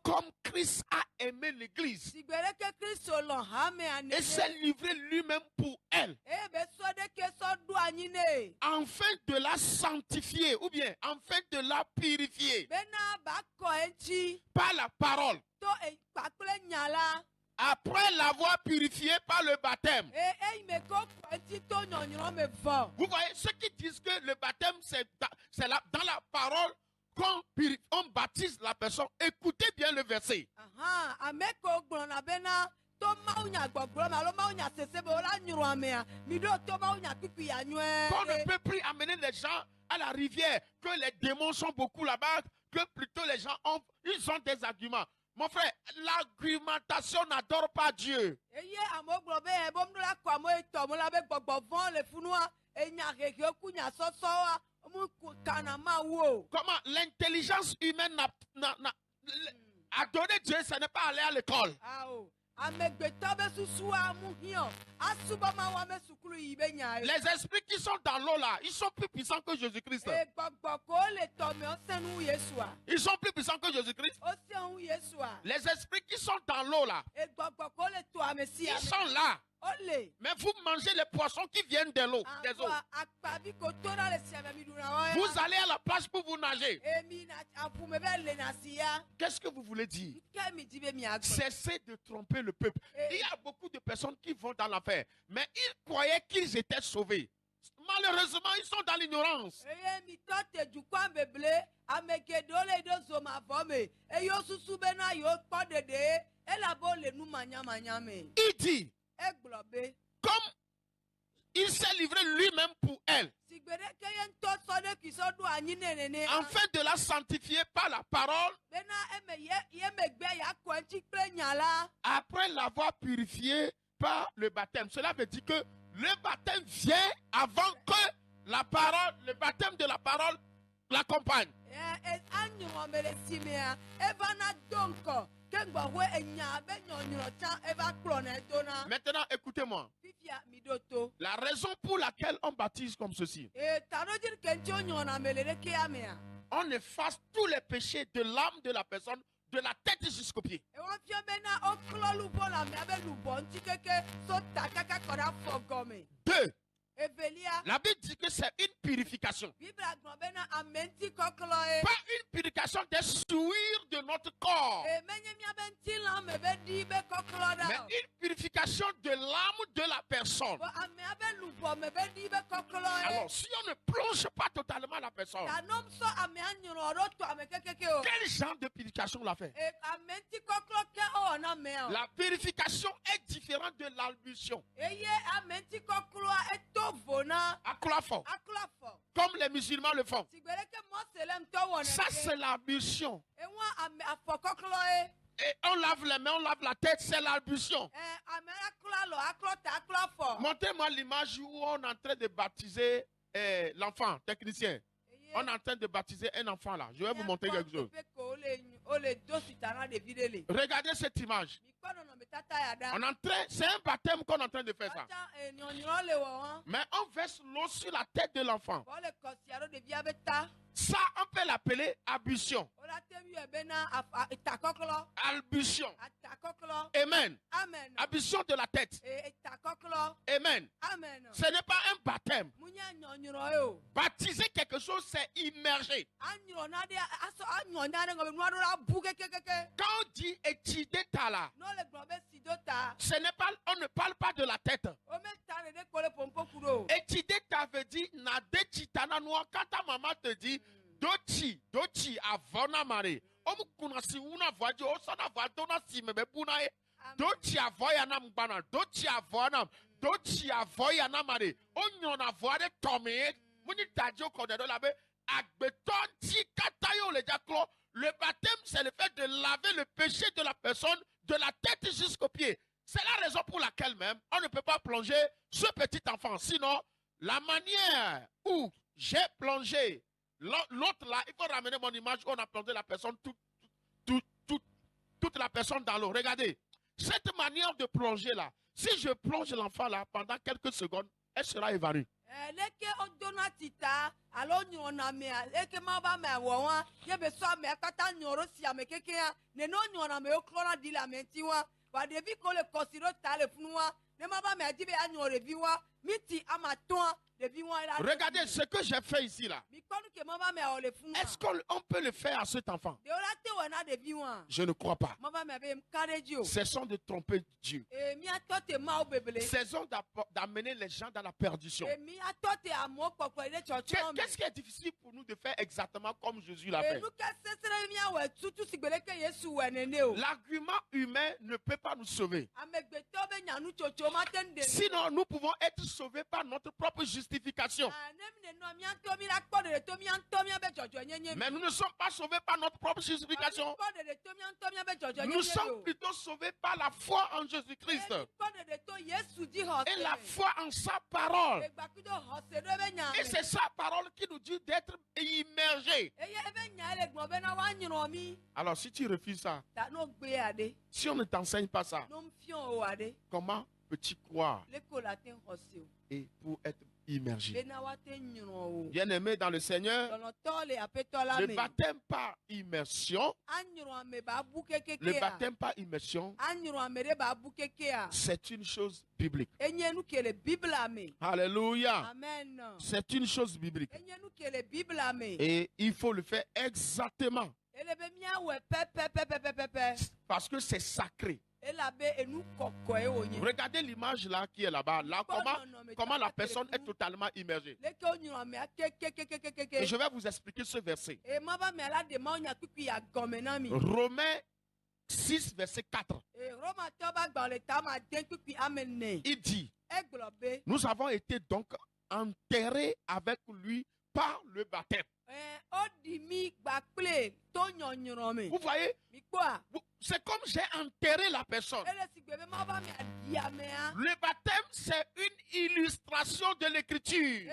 comme Christ a aimé l'église et s'est livré lui-même pour elle, afin de la sanctifier ou bien afin de la purifier par la parole, après l'avoir purifiée par le baptême. Vous voyez, ceux qui disent que le baptême, c'est dans la parole qu'on baptise la personne. Écoutez bien le verset. Qu'on ne peut plus amener les gens à la rivière, que les démons sont beaucoup là-bas, que plutôt les gens ils ont des arguments. Mon frère, l'argumentation n'adore pas Dieu. Comment l'intelligence humaine a donné Dieu, ce n'est pas aller à l'école. Les esprits qui sont dans l'eau là, ils sont plus puissants que Jésus-Christ. Ils sont plus puissants que Jésus-Christ. Les esprits qui sont dans l'eau là, ils sont là. Mais vous mangez les poissons qui viennent de l'eau, des eaux. Vous allez à la plage pour vous nager. Qu'est-ce que vous voulez dire? Cessez de tromper le peuple. Il y a beaucoup de personnes qui vont dans l'affaire, mais ils croyaient qu'ils étaient sauvés. Malheureusement, ils sont dans l'ignorance. Il dit, comme il s'est livré lui-même pour elle, afin de la sanctifier par la parole, après l'avoir purifiée par le baptême. Cela veut dire que le baptême vient avant que la parole, le baptême de la parole l'accompagne. Maintenant, écoutez-moi. La raison pour laquelle on baptise comme ceci, on efface tous les péchés de l'âme de la personne, de la tête jusqu'aux pieds. Deux, la Bible dit que c'est une purification. Pas une purification des souillures de notre corps, mais une purification de l'âme de la personne. Alors, si on ne plonge pas totalement la personne, quel genre de purification on l'a fait? La purification est différente de l'ablution. Comme les musulmans le font. Ça, c'est l'ablution. Et on lave les mains, on lave la tête, c'est l'ablution. Montrez-moi l'image où on est en train de baptiser l'enfant, technicien. On est en train de baptiser un enfant là. Je vais vous montrer quelque chose. Regardez cette image. On est en train, c'est un baptême qu'on est en train de faire ça. Mais on verse l'eau sur la tête de l'enfant. Ça, on peut l'appeler ablution. Ablution. Amen. Ablution de la tête. Amen. Ce n'est pas un baptême. Baptiser quelque chose, c'est immerger. Quand on dit étudier tala, ce n'est pas, on ne parle pas de la tête. Étudier ta veut dire nade chitana noa. Quand ta maman te dit dochi avona mare. Omu kuna si una voadio osana vadona si mebe bunae. Dochi avoya nam bana. Dochi avoya nam mare. Onyon avoya tomé. Muni tadio kodedo labe. Agbeton ti katayo le diaclo. Le baptême, c'est le fait de laver le péché de la personne de la tête jusqu'aux pieds. C'est la raison pour laquelle même on ne peut pas plonger ce petit enfant. Sinon, la manière où j'ai plongé l'autre là, il faut ramener mon image où on a plongé la personne, toute la personne dans l'eau. Regardez, cette manière de plonger là, si je plonge l'enfant là pendant quelques secondes, elle sera évanouie. Regardez ce que j'ai fait ici là. Est-ce qu'on peut le faire à cet enfant? Je ne crois pas. Cessons de tromper Dieu. Cessons d'amener les gens dans la perdition. Qu'est-ce qui est difficile pour nous de faire exactement comme Jésus l'a fait? L'argument humain ne peut pas nous sauver. Sinon, nous pouvons être sauvés par notre propre justification. Mais nous ne sommes pas sauvés par notre propre justification. Nous sommes plutôt sauvés par la foi en Jésus-Christ. Et la foi en sa parole. Et c'est sa parole qui nous dit d'être immergés. Alors si tu refuses ça, si on ne t'enseigne pas ça, comment peux-tu croire et pour être immergé? Bien-aimé dans le Seigneur, le baptême par immersion, c'est une chose biblique. Alléluia. C'est une chose biblique. Et il faut le faire exactement. Parce que c'est sacré. Regardez l'image là qui est là-bas. Là, comment la personne est totalement immergée. Et je vais vous expliquer ce verset. Romains 6, verset 4. Il dit, nous avons été donc enterrés avec lui par le baptême. Vous voyez, c'est comme j'ai enterré la personne. Le baptême, c'est une illustration de l'écriture.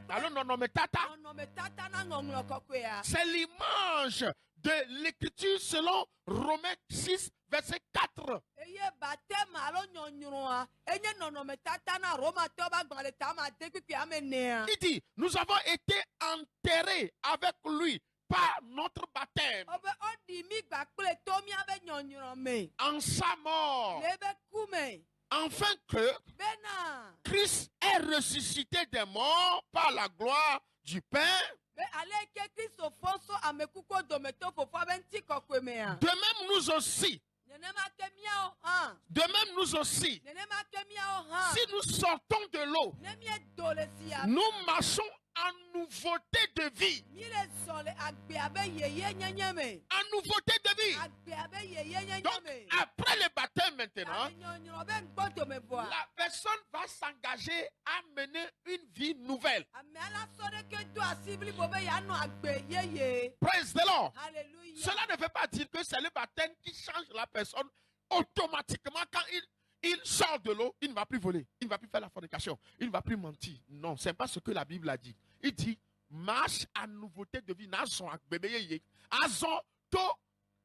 Alors, non, mais tata, c'est l'image de l'écriture selon Romains 6, verset 4. Il dit, nous avons été enterrés avec lui par notre baptême en sa mort, afin que Christ ait ressuscité des morts par la gloire du Père. De même nous aussi, si nous sortons de l'eau, nous marchons en nouveauté de vie. En nouveauté de vie. Donc, après le baptême maintenant, la personne va s'engager à mener une vie nouvelle. Praise the Lord. Cela ne veut pas dire que c'est le baptême qui change la personne automatiquement quand il sort de l'eau. Il ne va plus voler, il ne va plus faire la fornication, il ne va plus mentir. Non, ce n'est pas ce que la Bible a dit. Il dit, marche à nouveauté de vie.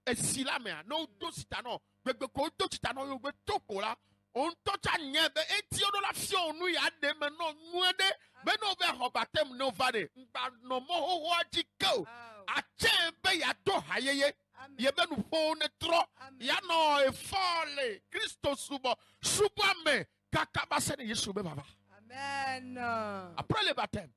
Et si la mea, no do sitano, bebe ko do sitano yo be toko la, on tocha nyebe, et ti ono la fio nou ya de menon mwede, ben no ve hobatem no vade, mba no moho waji ko, a chembe ya do hayeye, yebe nou fone tro, ya no e fole, Christo subo, subame, kakabase de Yesu be baba. Amen. Après le baptême,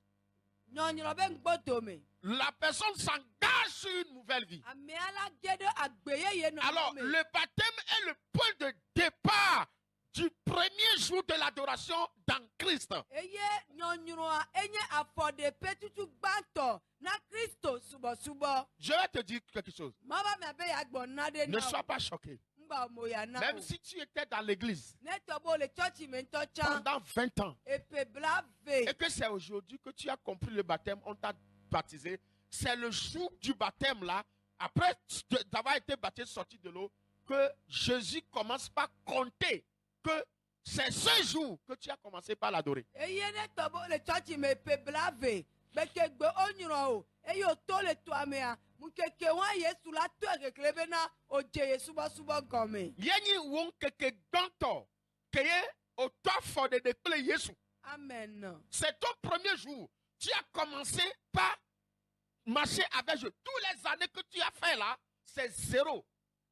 Nyɔnyrɔ bɛ ŋgbɔdo me. la personne s'engage sur une nouvelle vie. Ame ala ge ɖe agbeyeye nɔnɔ Alors, me. le baptême est le point de départ du premier jour de l'adoration dans Christ. Eye nyɔnyrɔa enye afɔɖeƒe tutu gbãtɔ na Kristo subɔsubɔ. Je vais te dire quelque chose. Mava mia be yagbɔ na ɖe Ne na sois o. pas choqué. Ŋgba mo ya na Même o. si tu étais dans l'église Ne tɔ be le tsɔtsi me ŋutɔ tsã. pendant 20 ans Epe bla et ve. que c'est aujourd'hui que tu as compris le baptême, on t'a baptisé, c'est le jour du baptême là, après d'avoir été baptisé, sorti de l'eau, que Jésus commence par compter que c'est ce jour que tu as commencé par l'adorer. Eye ne tɔ be le tsɔtsi me epe bla ve. Gbeke gbe o nyrɔ o. Eye o to le toa mea. Mukeke wa Yesu la to ekekele be na o dze ye subɔsubɔ gɔme. Yenyi won keke gbãtɔ keye o tɔ fɔ de kple Yesu. Amen. C'est ton premier jour. Tu as commencé par marcher avec Dieu. Toutes les années que tu as fait là, c'est zéro.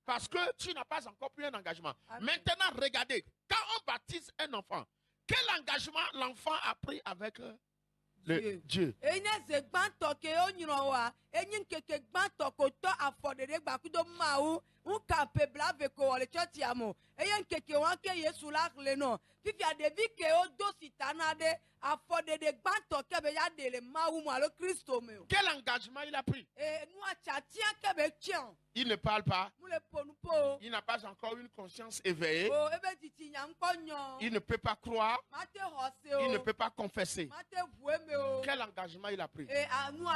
Parce que tu n'as pas encore pris un engagement. Amen. Maintenant, regardez, quand on baptise un enfant, quel engagement l'enfant a pris avec le Dieu? Enye ze gbãtɔ ke o nyrɔ wa, enye nkeke gbãtɔ ko tɔ afɔɖeɖe gbakudo mawu, ŋka pe bla ve ko wɔ le tsɔtsia me. Eye nkeke wa ke Yesu la xlẽ nɔ. Fifia ɖevi ke o do sitana ɖe afɔɖeɖe gbãtɔ ke be ya ɖe le mawu me alo Kristo me o. Quel engagement il a pris? Nua tsatia ke be tiɛn. Il ne parle pas. Mu le ƒonu po o. Il n'a pas encore une conscience éveillée. O ebe titi nya ŋkɔ nyɔ. Il ne peut pas croire. Mate xɔ se o. Il ne peut pas confesser. Mate ʋu eme o. Quel engagement il a pris? Nua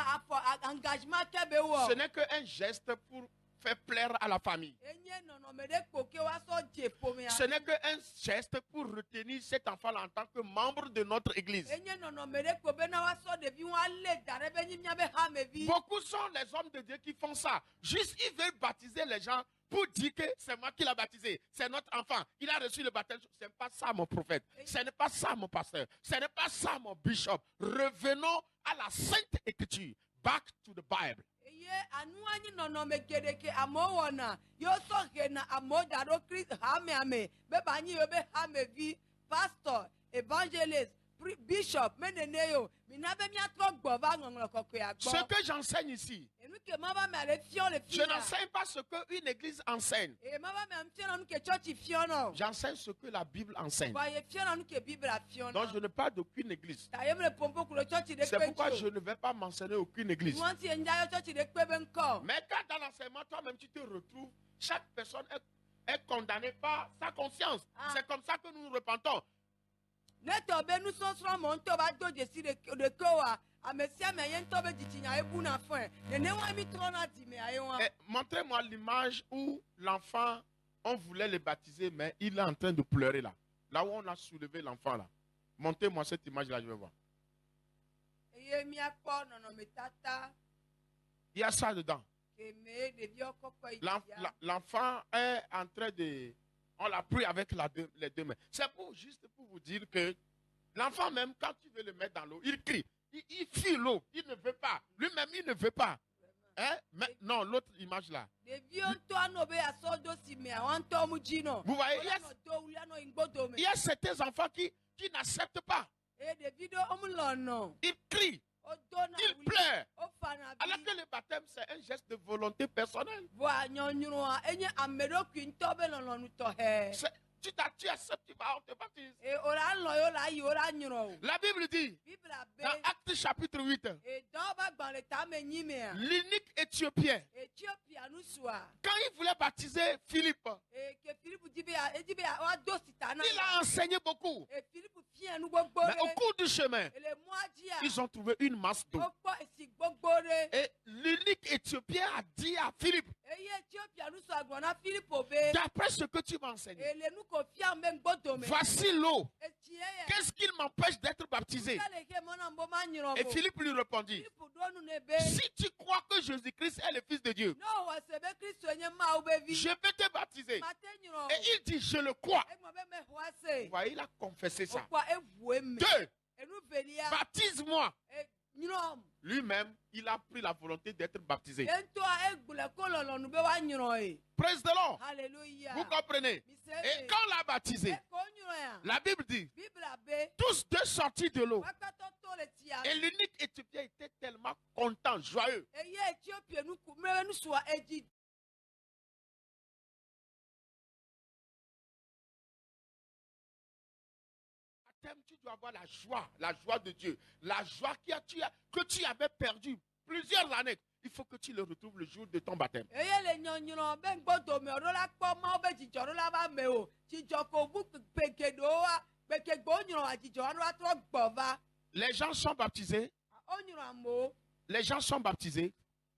engagement ke be wɔ. Ce n'est qu'un geste pour faire plaire à la famille. Enye nɔnɔme ɖe kpo ke wa sɔ dze ƒomea. Ce n'est qu'un geste pour retenir cet enfant-là en tant que membre de notre église. Enye nɔnɔme ɖe kpo bena wa sɔ ɖevi wa lé da ɖe be nyi míabe hamevi. Beaucoup sont les hommes de Dieu qui font ça. Juste, ils veulent baptiser les gens pour dire que c'est moi qui l'ai baptisé. C'est notre enfant. Il a reçu le baptême. Ce n'est pas ça, mon prophète. Ce n'est pas ça, mon pasteur. Ce n'est pas ça, mon bishop. Revenons à la Sainte Écriture. Back to the Bible. Eye anu anyi nɔnɔme geɖe ke amewo wɔna yewo sɔ he na amewo da ɖo Kristo hamea me be ba nyi yewo be hamevi, pastor, evangelist, bishop, me nene yo. Mina be miatrɔ gbɔ va ŋɔŋlɔ kɔkɔea Ce gbɔ. que j'enseigne ici, Enu ke ma va me ale fiɔ le je fi ya. n'enseigne pas ce qu'une église enseigne. Ma va me am fiɔ nu ke tsɔtsi fiɔ nɔ. J'enseigne ce que la Bible enseigne. Wa ye fiɔ nu ke Biblia fiɔ Donc, je nɔ. ne parle d'aucune église. Ta ye me le pompo kulo tsɔtsi ɖe C'est kpe pourquoi ŋuti je o. ne vais pas mentionner aucune église. Nuanti ye nya yɔ tsɔtsi ɖe kpe be ŋkɔ. Mais quand dans l'enseignement, toi-même, tu te retrouves, chaque personne est condamnée par sa conscience. Ah. C'est comme ça que nous nous repentons. Ne tɔ be nusɔsrɔ̃ me ŋutɔ va do dzesi ɖeke oa, ame sia ame ye ŋutɔ be dzitsinya ebuna fɔe. Nene wa mi trɔna dzimea ye wa. Et montrez-moi l'image où l'enfant, on voulait le baptiser, mais il est en train de pleurer là. Là où on a soulevé l'enfant là. Montrez-moi cette image-là, je vais voir. Eye miakpɔ nɔnɔmetata Il y a ça dedans. keme ɖeviwo kɔkɔ yi L'en- dzia. L'enfant est en train de... On l'a pris avec les deux mains. C'est juste pour vous dire que l'enfant même, quand tu veux le mettre dans l'eau, il crie. Il fuit l'eau. Il ne veut pas. Lui-même, il ne veut pas. Hein? Mais, non, l'autre image là. Ɖeviwo ŋutɔ anɔ be asɔ do si mea wa ŋutɔ mu dzi nɔ. Vous voyez, il y a- Wòle anɔ do wòle anɔ yi ŋgbodo me. Il y a certains enfants qui n'acceptent pas. Eye ɖevi ɖewo wo melɔ nɔ. Ils crient. Wodona Ils wuli. pleurent. Wofana Alors vi. que le baptême, c'est un geste de volonté personnelle. Voa nyɔnyrɔa enye ame ɖokui ŋutɔ be lɔlɔ̃nu tɔxɛ. Tu acceptes, tu vas, on te baptise. Wola lɔ ye wola yi wola nyrɔ o. La Bible dit, Biblia be dans Actes chapitre 8, dɔw be agbalẽ tame nyi mea. l'unique Éthiopien, Ethiopia nusua. quand il voulait baptiser Philippe, Ke Philippe di be edi be woado sita na. il a enseigné beaucoup. Philippe fia nu gbogbo Mais au ɖe. cours du chemin, Le mɔa dzia. ils ont trouvé une masse d'eau. Wokpɔ esi gbogbo ɖe. Et l'unique Éthiopien a dit à Philippe, Eye Ethiopia nusua gblɔ na Philippe be. d'après ce que tu m'as enseigné, Le nu ko fia me ŋgbodo me. voici l'eau. Etsi ye ya. Qu'est-ce qu'il m'empêche d'être baptisé? Kele ke mɔna bo ma nyrɔ Et mo. Philippe lui répondit, Philippe ɖo kɔnu ne be. Si tu crois que Jésus-Christ est le Fils de Dieu, N'owɔ sebe Kristo nye Mawu be vi. je vais te baptiser. Mate nyɔrɔ. Et il dit, je le crois. Egbɔ be me xɔ Vous ase. voyez, il a confessé ça. Okpɔ evue me. 2. Enu velia. Baptise-moi. Nyɔrɔ. Lui-même, il a pris la volonté d'être baptisé. Yentɔa egbule ko lɔlɔnu be wa nyɔrɔ ye. Praise the Lord. Hallelujah. Vous comprenez? Mise Et me. quand on l'a baptisé, Eko nyɔrɔ ya. la Bible dit, Bible be. tous deux sortis de l'eau. Wakatɔ to le tia. Et l'unique Éthiopien était tellement content, joyeux. Eye Ethiopie nu ku mre nu sua edzi. Baptême, tu dois avoir la joie de Dieu, la joie que tu avais perdue plusieurs années. Il faut que tu le retrouves le jour de ton baptême. Eye le nyɔnyrɔ be ŋgbɔdo me ɔɖo la kpɔ mawo be dzidzɔ ɖo la va me o. Dzidzɔ ko bu gbegeɖewo wa gbegegbewo nyrɔ wa dzidzɔ wa ɖo la trɔ gbɔ va. Les gens sont baptisés, O nyrɔ amewo. les gens sont baptisés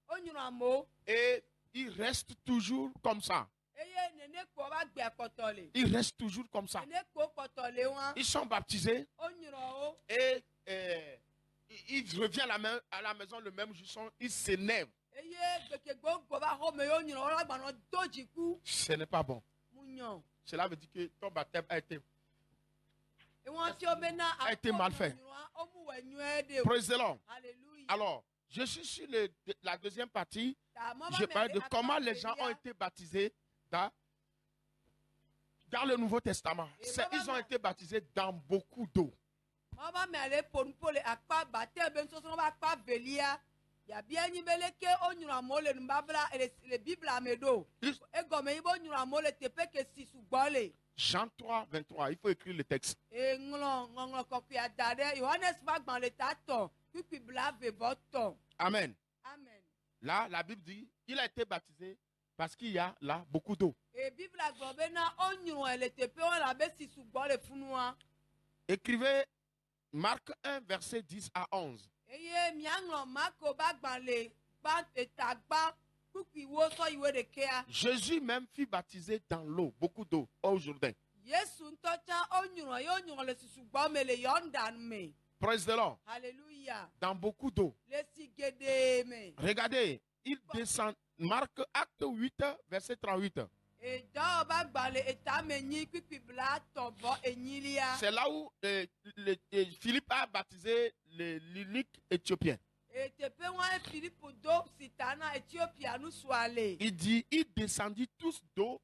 O nyrɔ amewo. et ils restent toujours comme ça. Eye nene kpo va gbe akpɔtɔ le. Ils restent toujours comme ça. Nene kpo kpɔtɔ le wa. Ils sont baptisés O nyrɔ wo. et ils reviennent à la maison le même jour, ils s'énervent. Eye gbegegbewo gbɔ va xɔ me ye o nyrɔ wo la gbanɔ do dziku. Ce n'est pas bon. Mu nyɔ. Cela veut dire que ton baptême a été. Ewọn tí o bɛ na A été mal fait. O mu wɛ nyuie de o. Praise the Lord. Hallelujah. Alors, je suis sur la deuxième partie. Ta mɔ Je va parle me de le comment akpa les gens ont velia. été baptisés dans le Nouveau Testament. Ils ont été baptisés dans beaucoup d'eau. Mɔ va me ale ƒonuƒo le akpa bate be nusɔsrɔ̃ va akpa velia. Yabia nyi be leke o nyrɔ amewo le nubabla le Biblia me ɖo. Ils- Egɔme yi be o nyrɔ amewo le teƒe ke si sugbɔ le. Jean 3, 23. Il faut écrire le texte. Ŋlɔ ŋɔŋlɔ kɔkɔe da ɖe Yohanes va gbalẽ ta tɔ kpikpi bla vevɔ tɔ. Amen. Amen. Là, la Bible dit, il a été baptisé parce qu'il y a là beaucoup d'eau. E Biblia gblɔ be na o nyrɔe le teƒe wɔn labe si sugbɔ le funua. Écrivez Marc 1, verset 10 à 11. Eye miaŋlɔ Marko ba gbalẽ gba eta gba kpikpi wo sɔ yiwo ɖekea. Jésus même fut baptisé dans l'eau, beaucoup d'eau, au Jourdain. Yesu ŋutɔ tsã o nyrɔ ye o nyrɔ le susugbɔ me le Yɔndan me. Praise the Lord. Hallelujah. Dans beaucoup d'eau. Le si geɖe me. Regardez, il descend. Marc acte 8, verset 38. Edɔ ba gbalẽ eta me nyi kpikpi bla tɔ bɔ enyilia. C'est là où Philippe a baptisé l'unique Éthiopien. Teƒe wɔn ye Filipu do si ta na Etiopia nusua le. Il dit, ils descendit tous d'eau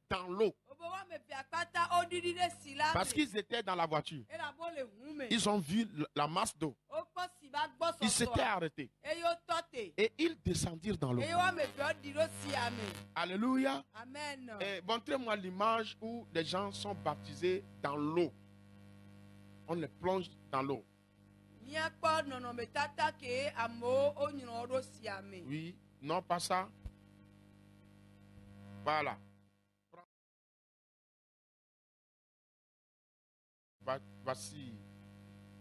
dans l'eau. Wobe wɔme evea kpata o ɖiɖi ɖe si la Parce me. qu'ils étaient dans la voiture. Elabo le hu me. Ils ont vu la masse d'eau. Wokpɔ si ba gbɔ Ils s'étaient sɔsɔa. arrêtés. Eye wotɔ te. Et ils descendirent dans l'eau. Eye wɔme evea ɖi ɖo sia me. Alléluia. Amen. Montrez-moi l'image où les gens sont baptisés dans l'eau. On les plonge dans l'eau. Míakpɔ nɔnɔmetata ke amewo o nyrɔ ɖo sia me. Oui, non pas ça. Voilà.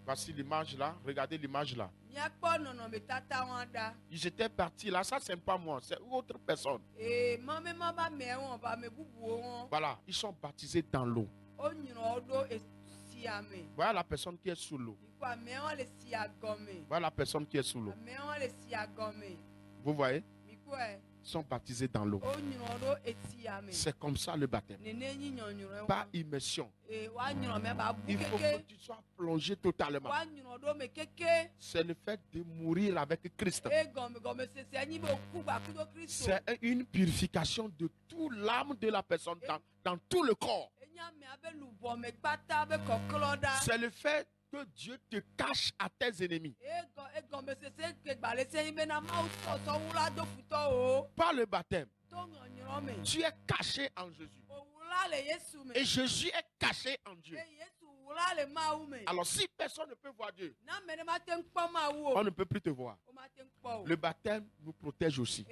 Voici l'image là. Regardez l'image là. Míakpɔ nɔnɔmetata wɔn ɖa. Ils étaient partis là. Ça, c'est pas moi. C'est autre personne. Mɔmema ba me wɔn ba me bubuwo wɔn. Voilà. Ils sont baptisés dans l'eau. O nyrɔ ɖo sia me. Voilà la personne qui est sous l'eau. Ikɔ amewo le sia gɔme. Voilà la personne qui est sous l'eau. Amewo le sia gɔme. Vous voyez? Mikɔe. Ils sont baptisés dans l'eau. O nyrɔ ɖo esia me. C'est comme ça le baptême. Nene nyi nyɔnyrɔ Pas wɔn. immersion. Wa nyrɔ mɛ ba bu Il faut que keke. tu sois plongé totalement. Wa nyrɔ ɖo me keke. C'est le fait de mourir avec Christ. Gɔme sese nyi be oku gba kudo Kristo. C'est une purification de toute l'âme de la personne dans tout le corps. Enya me abe lubɔ me gbata be kɔklɔ ɖa. C'est le fait que Dieu te cache à tes ennemis. Egɔme sese ke gbalẽ se nyi be na Mawu sɔsɔ wula do futɔ o. Par le baptême, To nyɔnyrɔ me. tu es caché en Jésus. Owula le Yesu me. Et Jésus est caché en Dieu. Ye Yesu wula le Mawu me. Alors si personne ne peut voir Dieu, Na me ne ma te ŋkpɔ Mawu on o. ne peut plus te voir. O ma te ŋkpɔ o. Le baptême nous protège aussi.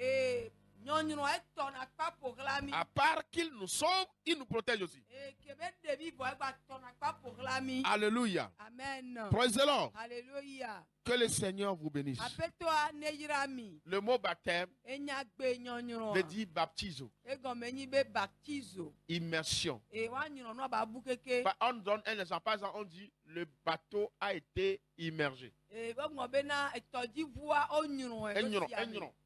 Nyɔnyrɔ etɔna kpa ƒoxla mi. À part qu'il nous sauve, il nous protège aussi. Kebe ɖevi vɔ egba tɔna kpa ƒoxla mi. Alléluia. Amen. Praise the Lord. Hallelujah. Que le Seigneur vous bénisse. Apetoa neyirami. Le mot baptême Enyagbe nyonyro. veut dire baptiso, Egome be baptizo. immersion. E wa nyiro no ba bukeke. On donne un exemple. Par exemple, on dit le bateau a été immergé. E bo be na etoji vua onyiro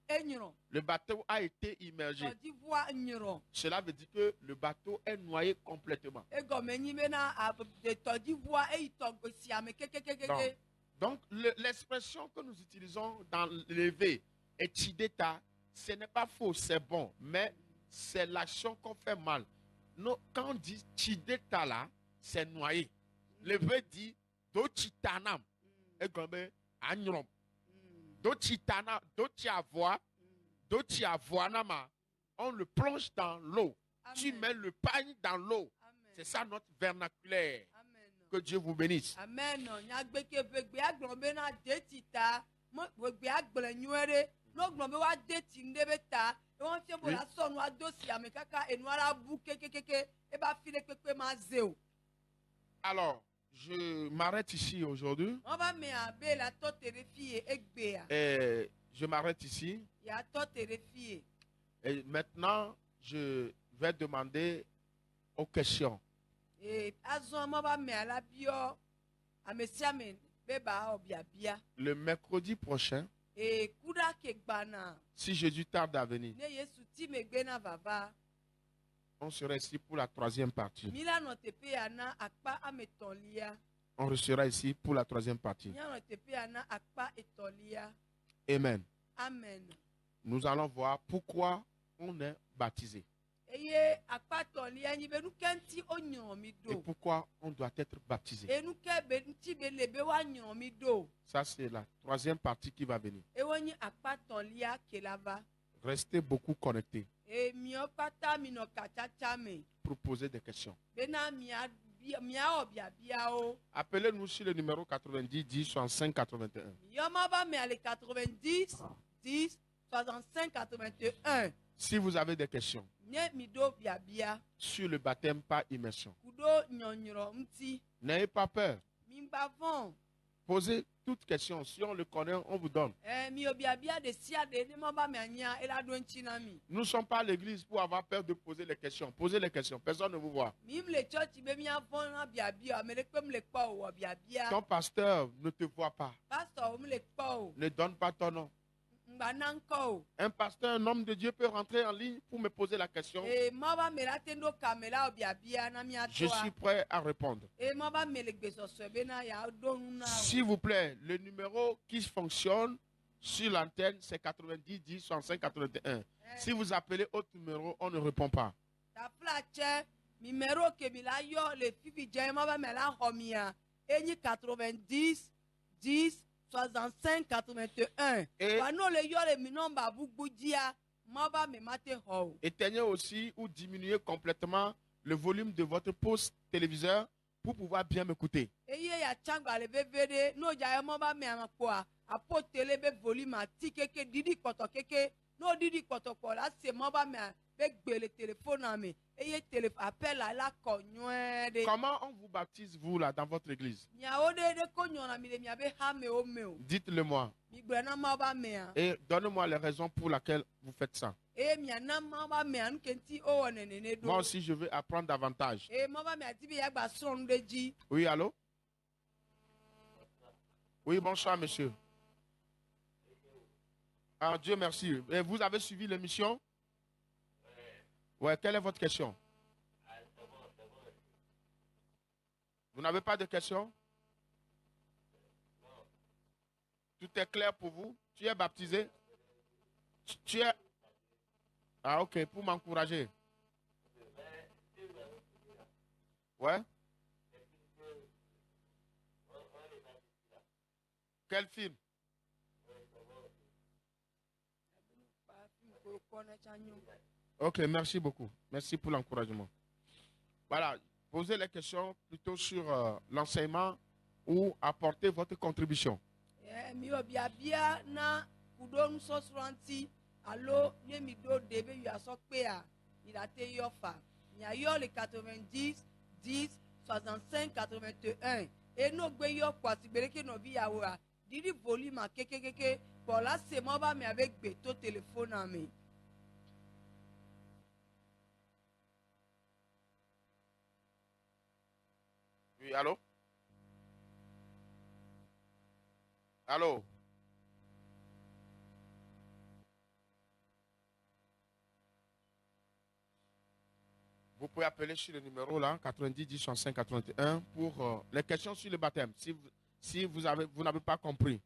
Enyiro. Le bateau a été immergé. Etoji vua nyiro. Cela veut dire que le bateau est noyé complètement. Egome be na etoji vua eitogo siame kekekekeke. Donc, l'expression que nous utilisons dans lever et tideta, ce n'est pas faux, c'est bon, mais c'est l'action qu'on fait mal. Nous, quand on dit tideta là, c'est noyer. Lever dit do chitanam, et comme agnom. Do chitana, do chiavoanama, on le plonge dans l'eau. Tu mets le pagne dans l'eau. C'est ça notre vernaculaire. Que Dieu vous bénisse. Amen. Nyagbeke begbe aglombe na detita, mo begbe agbele nyuere, no glombe wa deti ndebeta, e won fie bo la sonu adosi amekaka enwara bu kekekeke, e ba file pepe ma zeo. Alors, je m'arrête ici aujourd'hui. On va me abe la totere fie egbea. Et je m'arrête ici. Ya totere fie. Et maintenant, je vais demander aux questions. E azon mo ba me ala bio amesiamen beba obiabia. Le mercredi prochain, E kuda ke gbana. si Jésus tarde à venir, Ne Yesu ti me gbe na vava. on sera ici pour la troisième partie. Mila no tepe ana akpa ametonlia. On sera ici pour la troisième partie. Nya no tepe ana akpa etolia. Amen. Amen. Nous allons voir pourquoi on est baptisé Eye akpa tolia nyi be nu kenti onyon mi et do. pourquoi on doit être baptisé. E nu ke be nti be lebe wa nyon mi do. Ça, c'est la troisième partie qui va venir. E wonyi akpa tolia ke lava. Restez beaucoup connectés E mi okpata mi no kachacha me. pour poser des questions. Be na mia obia o. Appelez-nous sur le numéro 90 10 65 81. Yoma ba me ale 90 10 65 81. Si vous avez des questions Nye mi do bia sur le baptême par immersion, kudo nyonyro mti. n'ayez pas peur. Mi bavon. Posez toutes questions. Si on le connaît, on vous donne. Mi obia de sia de ne mo ba me anya ela do nchina mi. Nous ne sommes pas à l'église pour avoir peur de poser les questions. Posez les questions. Personne ne vous voit. Mi le church be mi avon na bia me le pem le pa o bia. Ton pasteur ne te voit pas. Pastor o mi le pa o. Ne donne pas ton nom. Ngba na nko. Un pasteur, un homme de Dieu peut rentrer en ligne pour me poser la question. E mo ba me la tendo kamera o bia na mi atoa. Je suis prêt à répondre. E mo ba me le gbeso so be na ya do na. S'il vous plaît, le numéro qui fonctionne sur l'antenne, c'est 90 10 65 81. Si vous appelez autre numéro, on ne répond pas. Ta flache mi mero ke mi la yo le fifi je mo ba me la homia. Eni 90 10 65 81. Et- Wa no le yo le mi number bugbudia mo ba me mate ho. Éteignez aussi ou diminuez complètement le volume de votre poste téléviseur pour pouvoir bien m'écouter. Eye ya changba le vevede no ja mo ba me amapoa apo tele be volume ati keke didi poto keke no didi poto ko la se mo ba me be gbe le téléphone na me eye téléphone appel la ko nyoede Comment on vous baptise, vous, là, dans votre église? nya o de ko nyona mi le mi abe ha me o me o Dites-le moi. mi gbe na mo ba me a Et donnez-moi les raisons pour lesquelles vous faites ça. e mi na mo ba me an kenti o wona nene do Moi aussi, je veux apprendre davantage. e mo ba me ati bi ya gba son de ji Oui, allô? Oui, bonsoir, monsieur. Ah, Dieu merci. Et vous avez suivi l'émission? Ouais, quelle est votre question? Vous n'avez pas de question? Tout est clair pour vous? Tu es baptisé? Tu es... Ah, ok, pour m'encourager. Ouais? Quel film? Ok, merci beaucoup. Merci pour l'encouragement. Voilà, posez les questions plutôt sur l'enseignement ou apportez votre contribution. mi obia na kudo nso sranti alo ne mi do de be yu aso pe a mi la te yo fa mi a yo le 90 10 65 81 e no gbe yo kwa ti gbere ke no bi yawo a didi volume kekekeke pour là c'est moi ba mais avec beto téléphone à me. Oui, allô? Allô? Vous pouvez appeler sur le numéro là, 90 10 65 81 pour les questions sur le baptême. Si vous n'avez pas compris.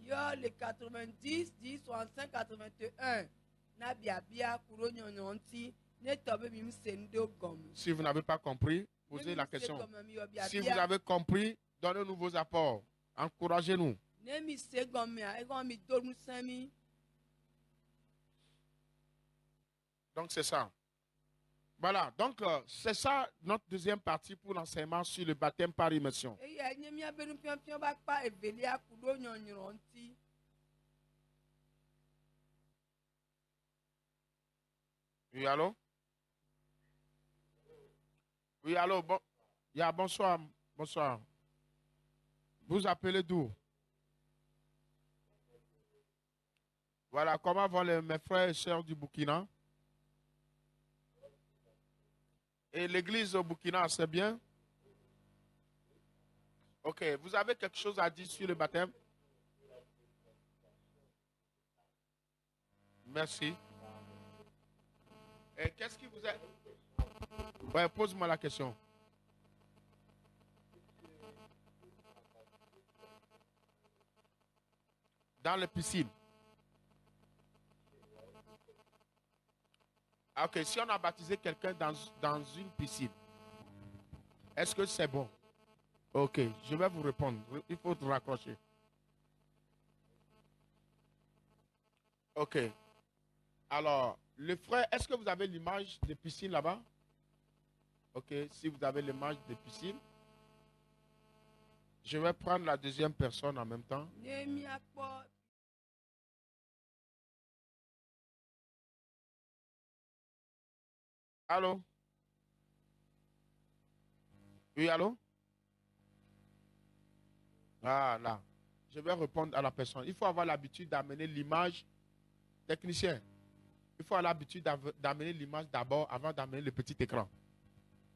Yo le 90 10 65 81 na bia kuro nyonyonti ne tobe mi sendo gom. Si vous n'avez pas compris, posez la question. Si vous avez compris, donnez-nous vos apports. Encouragez-nous. Ne mi se gom ya e gom mi do musami. Donc c'est ça. Voilà, donc c'est ça notre deuxième partie pour l'enseignement sur le baptême par immersion. E ya nye mi abenu pian ba pa evelia kuro nyonyonti. Oui, allô? Oui, allô? Bon, bonsoir. Bonsoir. Vous appelez d'où? Voilà, comment vont mes frères et sœurs du Burkina? Et l'église au Burkina, c'est bien? Ok, vous avez quelque chose à dire sur le baptême? Merci. Et qu'est-ce qui vous est... Ouais, pose-moi la question. Dans les piscines. Ah, ok, si on a baptisé quelqu'un dans une piscine, est-ce que c'est bon? Ok, je vais vous répondre. Il faut raccrocher. Ok. Alors, le frère, est-ce que vous avez l'image de piscine là-bas? Ok, si vous avez l'image de piscine, je vais prendre la deuxième personne en même temps. Ne mi akpo Allô? Oui, allô? Ah, là. Je vais répondre à la personne. Il faut avoir l'habitude d'amener l'image technicien. Il faut avoir l'habitude d'amener l'image d'abord avant d'amener le petit écran.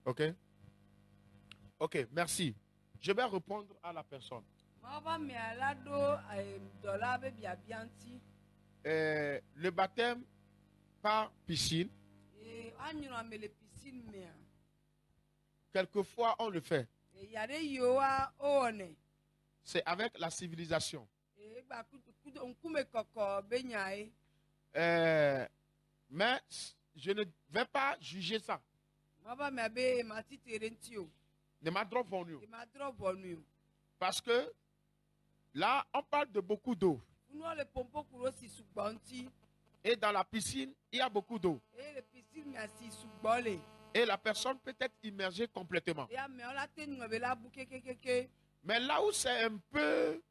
OK? OK, merci. Je vais répondre à la personne. ma ba me alado dollar be bia bianti. Le baptême par piscine, E anyuro me le piscine me. quelquefois on le fait. E yare yoa one. C'est avec la civilisation. E ba kudo nkume koko be nyae. Mais je ne vais pas juger ça. Ma ba me be mati terenti o. Ne m'adresse E ma drop onu. Parce que là, on parle de beaucoup d'eau. Unu le pompo kuro si sugbanti. Et dans la piscine, il y a beaucoup d'eau. E le piscine me si sugbole. Et la personne peut être immergée complètement. E me ola tenu be la buke kekeke. Mais là où c'est un peu...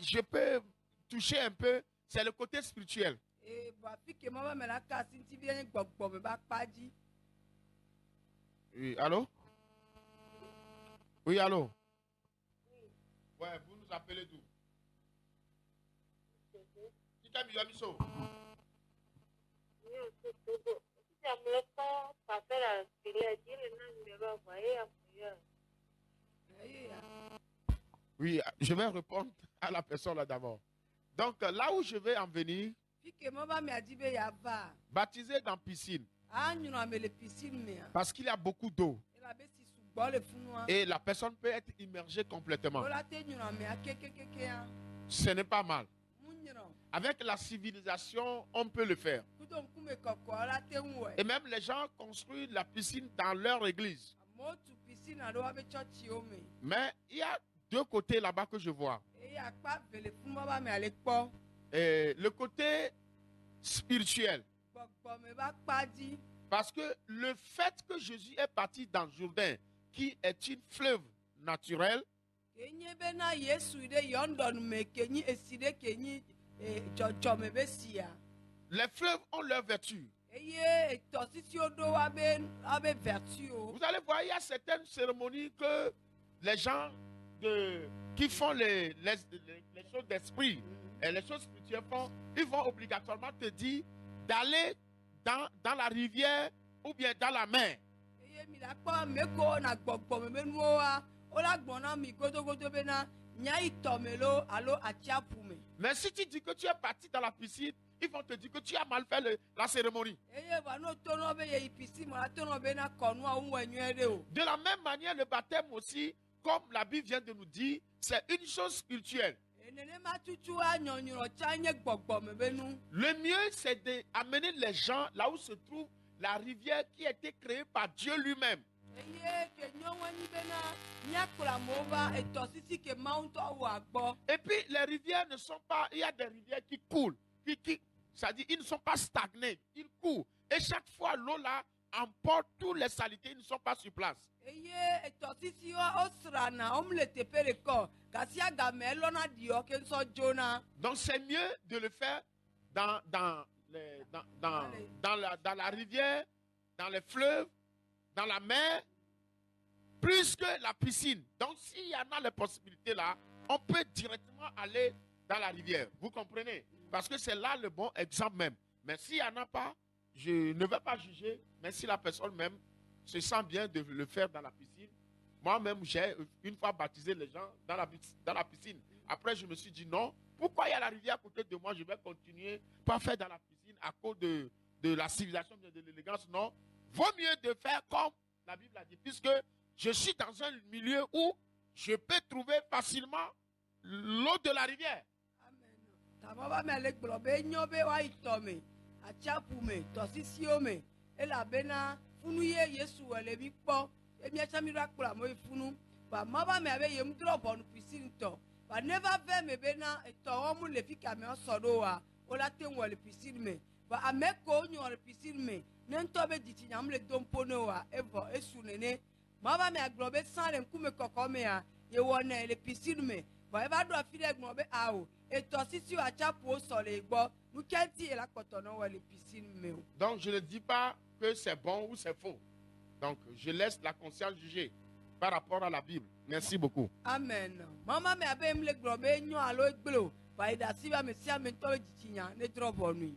Je peux toucher un peu, c'est le côté spirituel. E ba fike ma ba me la ka sinti bi en gbogbo me ba paji. Oui, allô? Oui, allô? Ouais, vous nous appelez d'où? Qui t'a mis la mission? Oui, je vais répondre à la personne là d'abord. Donc, là où je vais en venir, Fike ma ba me adi be ya va. baptisé dans piscine, Anyuro me le piscine me. parce qu'il y a beaucoup d'eau. E la be si sugbole funua. Et la personne peut être immergée complètement. Ola tenu me akekeke a. Ce n'est pas mal. Munyiro. Avec la civilisation, on peut le faire. Kudo nkume koko ola tenu we. Et même les gens construisent la piscine dans leur église. Motu piscine ado wa be church o me. Mais il y a deux côtés là-bas que je vois. E ya pa vele fun ma ba me ale kpo. Et le côté spirituel. Gbogbo me ba paji. Parce que le fait que Jésus est parti dans le Jourdain, qui est une fleuve naturelle, Kenye be na Yesu de yondon me kenyi eside kenyi jojo me be sia. les fleuves ont leur vertu. Eye tosisi odo wa be vertu o. Vous allez voir, il y a certaines cérémonies que les gens qui font les choses d'esprit et les choses spirituelles ils vont obligatoirement te dire d'aller dans la rivière ou bien dans la mer. eye mi la kpɔ meko na gbɔgbɔ me be nuwo wa wola gbɔna mi godogodo bena nya yi tɔme lo alo atsiaƒu me. Mais si tu dis que tu es parti dans la piscine, ils vont te dire que tu as mal fait la cérémonie. eye va no tonɔ be ye yi pisi me la tonɔ bena kɔnua wo ŋue nyuie ɖe o. De la même manière, le baptême aussi, comme la Bible vient de nous dire, c'est une chose spirituelle. nenema tutua nyɔnyrɔ tsa nye gbɔgbɔ me be nu. Le mieux, c'est d'amener les gens là où se trouve la rivière qui a été créée par Dieu lui-même. eye ke nyɔnua nyi bena miakplɔ amewo va etɔsisi ke mawu ŋutɔ wɔ agbɔ. Et puis, les rivières ne sont pas, il y a des rivières qui coulent, c'est-à-dire ils ne sont pas stagnés, ils coulent. Et chaque fois, l'eau là emporte toutes les saletés, ils ne sont pas sur place. eye etɔsisi wa osrana wɔm le teƒe ɖekɔ gasi agame elɔna diɔ ke nsɔ dzona. Donc, c'est mieux de le faire dans la rivière, dans les fleuves, dans la mer, plus que la piscine. Donc, s'il y en a les possibilités là, on peut directement aller dans la rivière. Vous comprenez? Parce que c'est là le bon exemple même. Mais s'il n'y en a pas, je ne vais pas juger. Mais si la personne même se sent bien de le faire dans la piscine, moi-même, j'ai une fois baptisé les gens dans la piscine. Après, je me suis dit non. Pourquoi il y a la rivière à côté de moi? Je vais continuer pas faire dans la piscine à cause de la civilisation, de l'élégance. Non. Vaut mieux de faire comme la Bible a dit, puisque je suis dans un milieu où je peux trouver facilement l'eau de la rivière. Tamaba me le gblɔ be enyo be woayi tɔ me atsiaƒu me tɔsisiwo me elabena funu ye Yesu wɔ le mi kpɔ emiatsa mi ɖo akplɔ amewo yi funu va maba me abe yem drɔ bɔnu piscine tɔ va neva ve me bena etɔ wɔm le fi ka me sɔ ɖo wa wola te ŋu wɔ le piscine me va ame ko nyo le piscine me ne ŋutɔ be dzitsi nyam le dom po ne wa evɔ esu nene maba me agblɔ be sã le ŋkume kɔkɔ mea ye wɔnɛ le piscine me va eva ɖo afi ɖe gblɔ be awo etɔsisiwo atsiaƒuwo sɔ le gbɔ nukianti la kpɔtɔ ne wɔ le piscine me o. Donc je ne dis pas que c'est bon ou c'est faux. Donc je laisse la conscience juger par rapport à la Bible. Merci beaucoup. Amen. Mama me abe m le gblɔ be enyo alo egble va yi ɖe asi be ame sia ame ŋutɔ be dzitsinya ne drɔ ʋɔnui.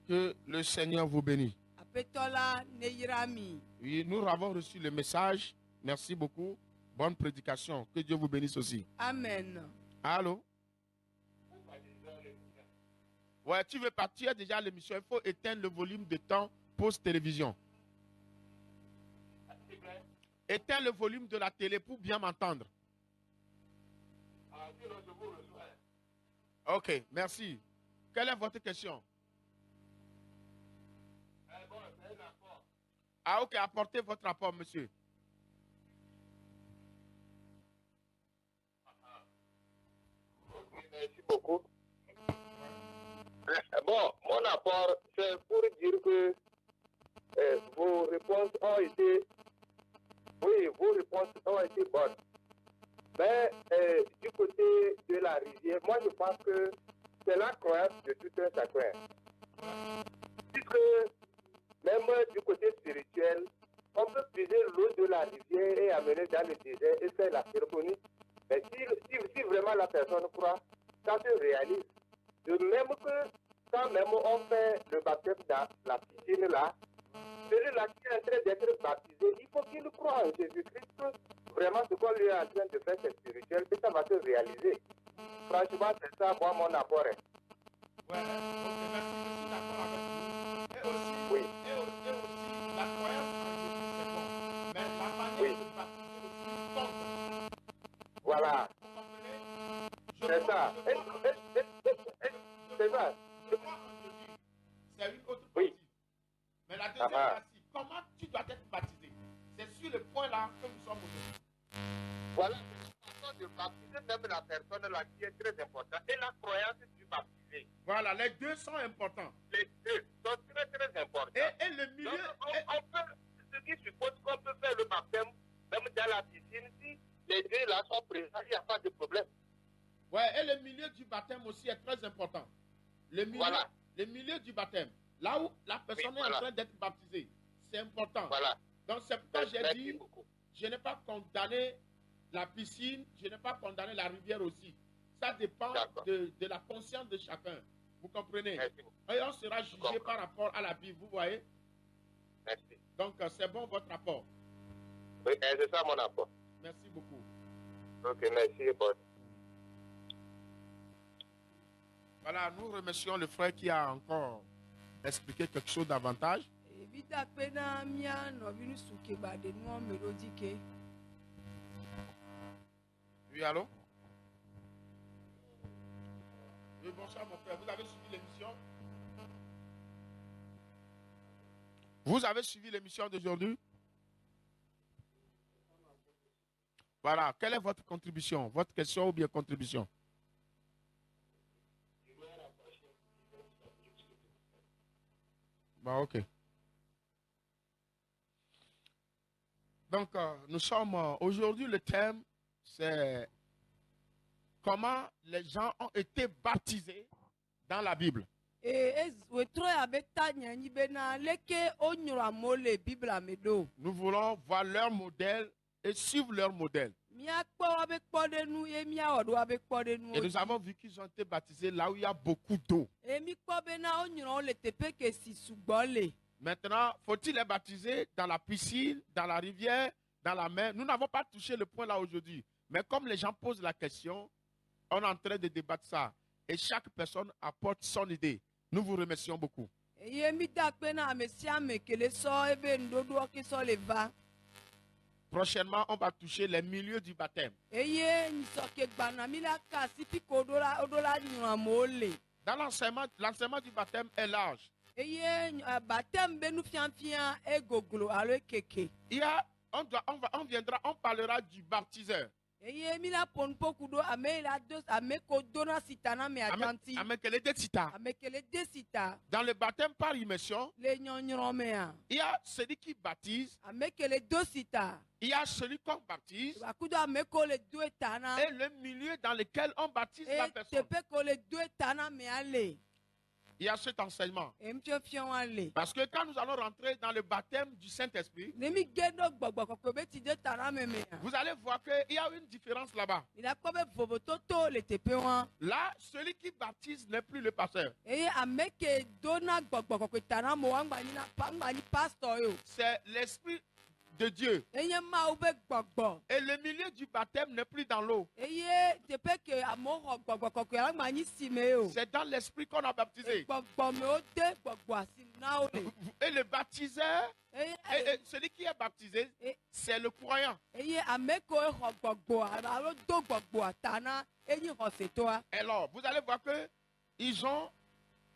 Que le Seigneur vous bénisse. Aƒetɔ la ne yra mi. Oui, nous avons reçu le message. Merci beaucoup. Bonne prédication. Que Dieu vous bénisse aussi. Amen. Allô? Ouais, tu veux partir déjà à l'émission. Il faut éteindre le volume de ton poste télévision. Éteins le volume de la télé pour bien m'entendre. Ok, merci. Quelle est votre question? Ah, ok, apportez votre rapport, monsieur. Merci beaucoup. Bon, mon apport, c'est pour dire que vos réponses ont été, oui, vos réponses ont été bonnes. Mais du côté de la rivière, moi je pense que c'est la croyance de tout un chacun. Puisque même du côté spirituel, on peut puiser l'eau de la rivière et amener dans le désert et faire la cérémonie. Mais si vraiment la personne croit, ça se réalise. De même que quand même on fait le baptême dans la piscine là, celui-là qui est en train d'être baptisé, il faut qu'il croie en Jésus-Christ. Vraiment, ce qu'on lui est en train de faire, c'est spirituel, et ça va se réaliser. Franchement, c'est ça, moi, mon apport. Ouais, ok, merci, je suis d'accord avec vous. Et aussi, Oui. et aussi, la croyance en Jésus, c'est bon. Mais la manière Oui. de baptiser aussi compte. Voilà, Vous comprenez? c'est ça. C'est ça. Je crois en Jésus. C'est une autre Oui. partie. Mais la deuxième Ah ah. partie, comment tu dois être baptisé? C'est sur le point là que nous sommes aujourd'hui. Voilà, c'est la façon de baptiser même la personne là qui est très importante. Et la croyance du baptisé. Voilà, les deux sont importants. Les deux sont très très importants. Et le milieu. Donc, on peut, ce qui suppose qu'on peut faire le baptême même dans la piscine, si les deux là sont présents, il n'y a pas de problème. Ouais, et le milieu du baptême aussi est très important. Voilà. Le milieu du baptême, là où la personne Oui, est voilà. en train d'être baptisée, c'est important. Voilà. Donc c'est pourquoi j'ai Merci dit, beaucoup. je n'ai pas condamné la piscine, je n'ai pas condamné la rivière aussi. Ça dépend D'accord. de la conscience de chacun. Vous comprenez? Merci. Et on sera jugé comprends. par rapport à la Bible, vous voyez? Merci. Donc, c'est bon votre rapport. Oui, c'est ça mon apport. Merci beaucoup. Ok, merci. Bon. Voilà, nous remercions le frère qui a encore expliqué quelque chose davantage. ebita pe na mia nɔvi nu suke ba de nuɔ melodi ke. Oui, allô? Oui, bonsoir mon frère. Vous avez suivi l'émission? Vous avez suivi l'émission d'aujourd'hui? Voilà. Quelle est votre contribution? Votre question ou bien contribution? Bah, ok. Donc, nous sommes aujourd'hui, le thème, c'est comment les gens ont été baptisés dans la Bible. Wetrɔ ya be ta nyanyi be na leke o nyrɔ amewo le bibla me do. Nous voulons voir leur modèle et suivre leur modèle. Míakpɔ wa be kpɔɖenu ye míawɔ ɖo wa be kpɔɖenuwo Et nous dzi. avons vu qu'ils ont été baptisés là où il y a beaucoup d'eau. Mi kpɔ be na wo nyrɔ wo le teƒe ke si sugbɔ le. Maintenant, faut-il les baptiser dans la piscine, dans la rivière, dans la mer? Nous n'avons pas touché le point là aujourd'hui. Mais comme les gens posent la question, on est en train de débattre ça. Et chaque personne apporte son idée. Nous vous remercions beaucoup. Eye mi da kpe na ame sia ame ke le sɔ ebe nuɖoɖoa ke sɔ le va. Prochainement, on va toucher les milieux du baptême. Eye nyisɔ ke gbana mi la ka asi pi ko wo ɖo la nyrɔ amewo le. Dans l'enseignement du baptême est large. Eye baptême be nufiafia egoglo alo ekeke. Il y a, on parlera du baptiseur. Eye mi la ƒo nuƒoku ɖo ame la do ame ko dona sita na ame adanti. Ame ke le de sita. Ame ke le de sita Dans le baptême par immersion, le nyɔnyrɔ mea. il y a celui qui baptise, Ame ke le do sita. il y a celui qu'on baptise, Bakudo ame ko le do eta na. et le milieu dans lequel on baptise la E personne. teƒe ko le do eta na mea le. Il y a cet enseignement. Emfiɔfiɔ wa le. Parce que quand nous allons rentrer dans le baptême du Saint-Esprit, Ne mi ge ɖo gbɔgbɔ kɔkɔe be ti de ta na me mea. vous allez voir qu'il y a une différence là-bas. Mi la kpɔ be vovototo le teƒe wa. Là, celui qui baptise n'est plus le pasteur. Eye ame ke dona gbɔgbɔ kɔkɔe ta na mo wa ŋgbanyi pastor yo. C'est l'Esprit de Dieu. Enye Mawu be gbɔgbɔ. Et le milieu du baptême n'est plus dans l'eau. Eye teƒe ke amewo xɔ gbɔgbɔ kɔkɔe la ŋgbanyi si me yo. C'est dans l'Esprit qu'on a baptisé. Gbɔgbɔ me wo de gbɔgbɔ asi na wo le. Et le baptiseur, Eye et celui qui est baptisé, c'est le croyant. eye ame ko xɔ gbɔgbɔa alo do gbɔgbɔa ta na enyi xɔsetɔa. Alors, vous allez voir que ils ont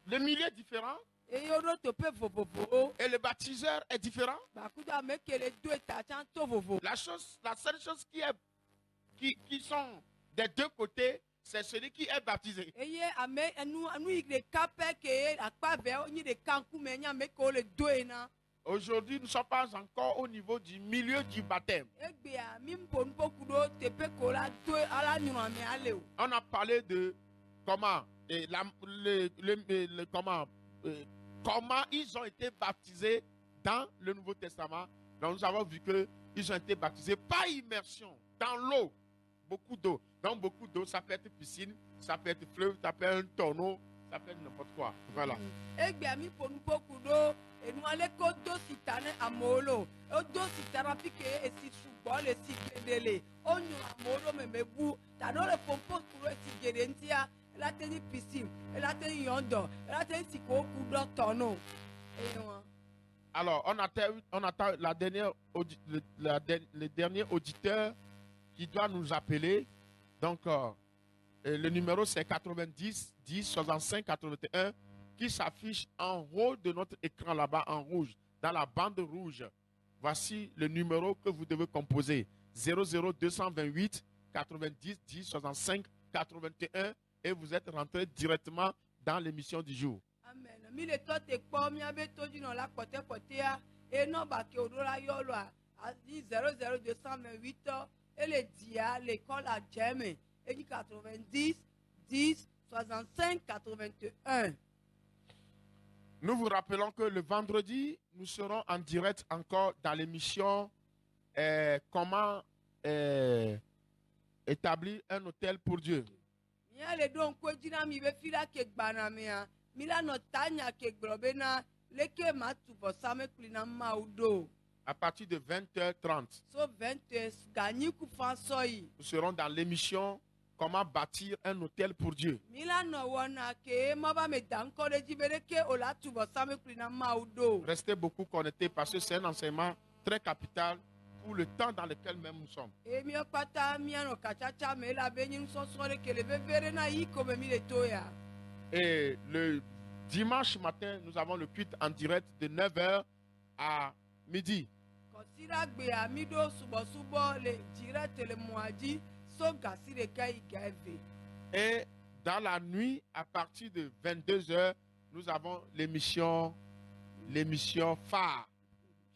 le milieu différent Eye woɖo teƒe vovovowo. et le baptiseur est différent. Bakudo ame ke le do eta tsã to vovo. La seule chose qui sont des deux côtés, c'est celui qui est baptisé. Eye ame nu yi ɖeka pɛ ke akpa vɛ nyi ɖeka ŋkume nye ame ke wo le do yina. Aujourd'hui, nous ne sommes pas encore au niveau du milieu du baptême. Egbea mi ƒo nuƒoku ɖo teƒe ko la do ala nyrɔ amea le o. On a parlé de comment, comment ils ont été baptisés dans le Nouveau Testament. Donc, nous avons vu qu'ils ont été baptisés par immersion dans l'eau. Beaucoup d'eau. Donc, beaucoup d'eau, ça peut être piscine, ça peut être fleuve, ça peut être un tonneau, ça peut être n'importe quoi. Voilà. Egbea mi ƒo nuƒoku ɖo enua le ko do sita ne amewo lo. Wodo sita na pi ke esi sugbɔ le si geɖe le. Wonyrɔ amewo ɖo memebu. Ta ne wole ƒoƒo ku ɖo esi geɖe ŋutia, ela te nyi piscine, ela te nyi yɔndɔ, ela te nyi si ke woku ɖɔ tɔno. Eye wa. Alors, on attend le dernier auditeur qui doit nous appeler. Donc, le numéro c'est 90 10 65 81 qui s'affiche en haut de notre écran là-bas en rouge, dans la bande rouge. Voici le numéro que vous devez composer. 00228 90 10 65 81 et vous êtes rentré directement dans l'émission du jour. Amen. Mi le tɔ te kpɔ miabe todzinɔla kpɔtɛkpɔtɛa eye nɔmba ke woɖo la yɔ loa adi 00228 ele dia le kɔla dzɛme enyi 90 10 65 81. Nous vous rappelons que le vendredi, nous serons en direct encore dans l'émission comment établir un hôtel pour Dieu. Mia le don ko jina mi be fila ke gbana mia. Mila no tanya ke globena leke matu bosame kulina maudo. À partir de 20h30, So 20 gagni ku fansoi. nous serons dans l'émission Comment bâtir un hôtel pour Dieu. Mila no wona ke maba me danko de jibere ke ola tu bosame kulina maudo. Restez beaucoup connectés parce que c'est un enseignement très capital pour le temps dans lequel même nous sommes. E mi okpata mi ano kachacha me la be nyin so so ke le be vere na yi ko be mi le toya. Et le dimanche matin, nous avons le culte en direct de 9h à midi. Kosira gbe amido subo subo le direct le moaji so gasi de kai gave. Et dans la nuit, à partir de 22h, nous avons l'émission phare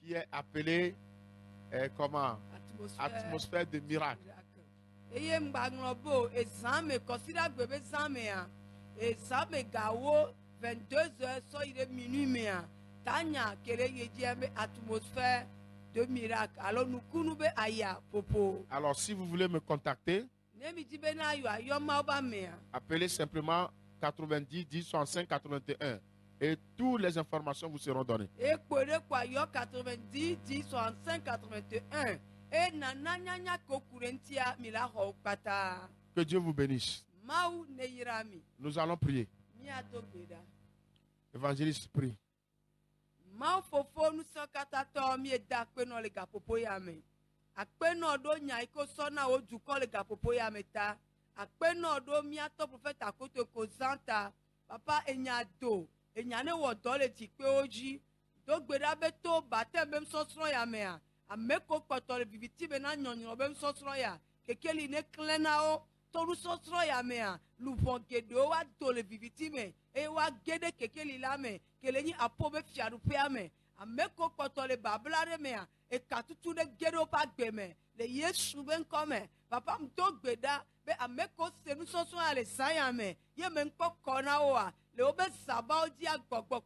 qui est appelée comment? Atmosphère de miracle. Eye mgbagno bo ezame kosira gbe be zame a. Ezame gawo 22h so ire minuit me a. Tanya kele yeji me atmosphère de miracle. Alors nous kunu be aya popo. Alors si vous voulez me contacter, Nemi jibe na yo ayoma oba me a. appelez simplement 90 10 65 81 et toutes les informations vous seront données. E kpere kwa yo 90 10 65 81. E nananya ko kurentia mila ho pata. Que Dieu vous bénisse. Mau ne yirami. Nous allons prier. Mi adogbeda. Évangéliste, prie. Mau fofo nu so kata to mi da pe no le gapopo ya me. Akpe no do nya iko so na o ju ko le gapopo ya me ta. Akpe no do mi ato prophet akoto ko zanta. Papa enya do. Enya ne wo do le ti pe oji. Do gbeda be to bate bem so sro ya me a. Ameko kpoto le bibiti be na nyonyo bem so sro ya. Kekeli ne klena o. Toru so sro ya me a. Luvon gedo wa do le bibiti me. E wa gede kekeli la me. Keleni apobe fiaru pe ame. Ameko kpoto le bablare me a. E katutu de gedo pa gbe me. Le Yesu ben kome. Papa mto gbeda. Be ameko senu so so ale saya me. Ye men ko kona o a. Le obe saba o di agbogbo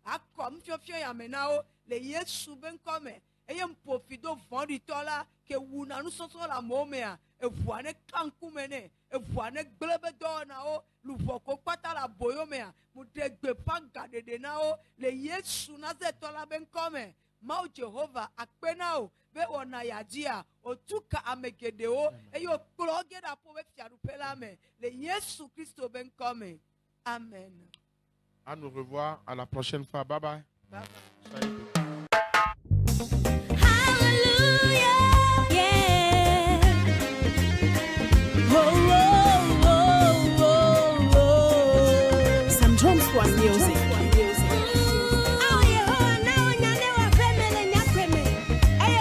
akom fiofio ya me na o. Le Yesu ben kome. Eye mpofido vondi tola. Ke wuna nu so so la mome a. E vuane kanku mene. E vuane glebe do na o. Luvoko pata la boyo me a. Mude gbe panga de na o. Le Yesu na ze tola ben kome. Mau Jehovah akpena o. Be ona yadia. Otuka amegede o. E yo ploge da po be fiarupela me. Le Yesu Christo ben kome. Amen. À nous revoir à la prochaine fois. Bye bye. Bye bye. Soyez bénis.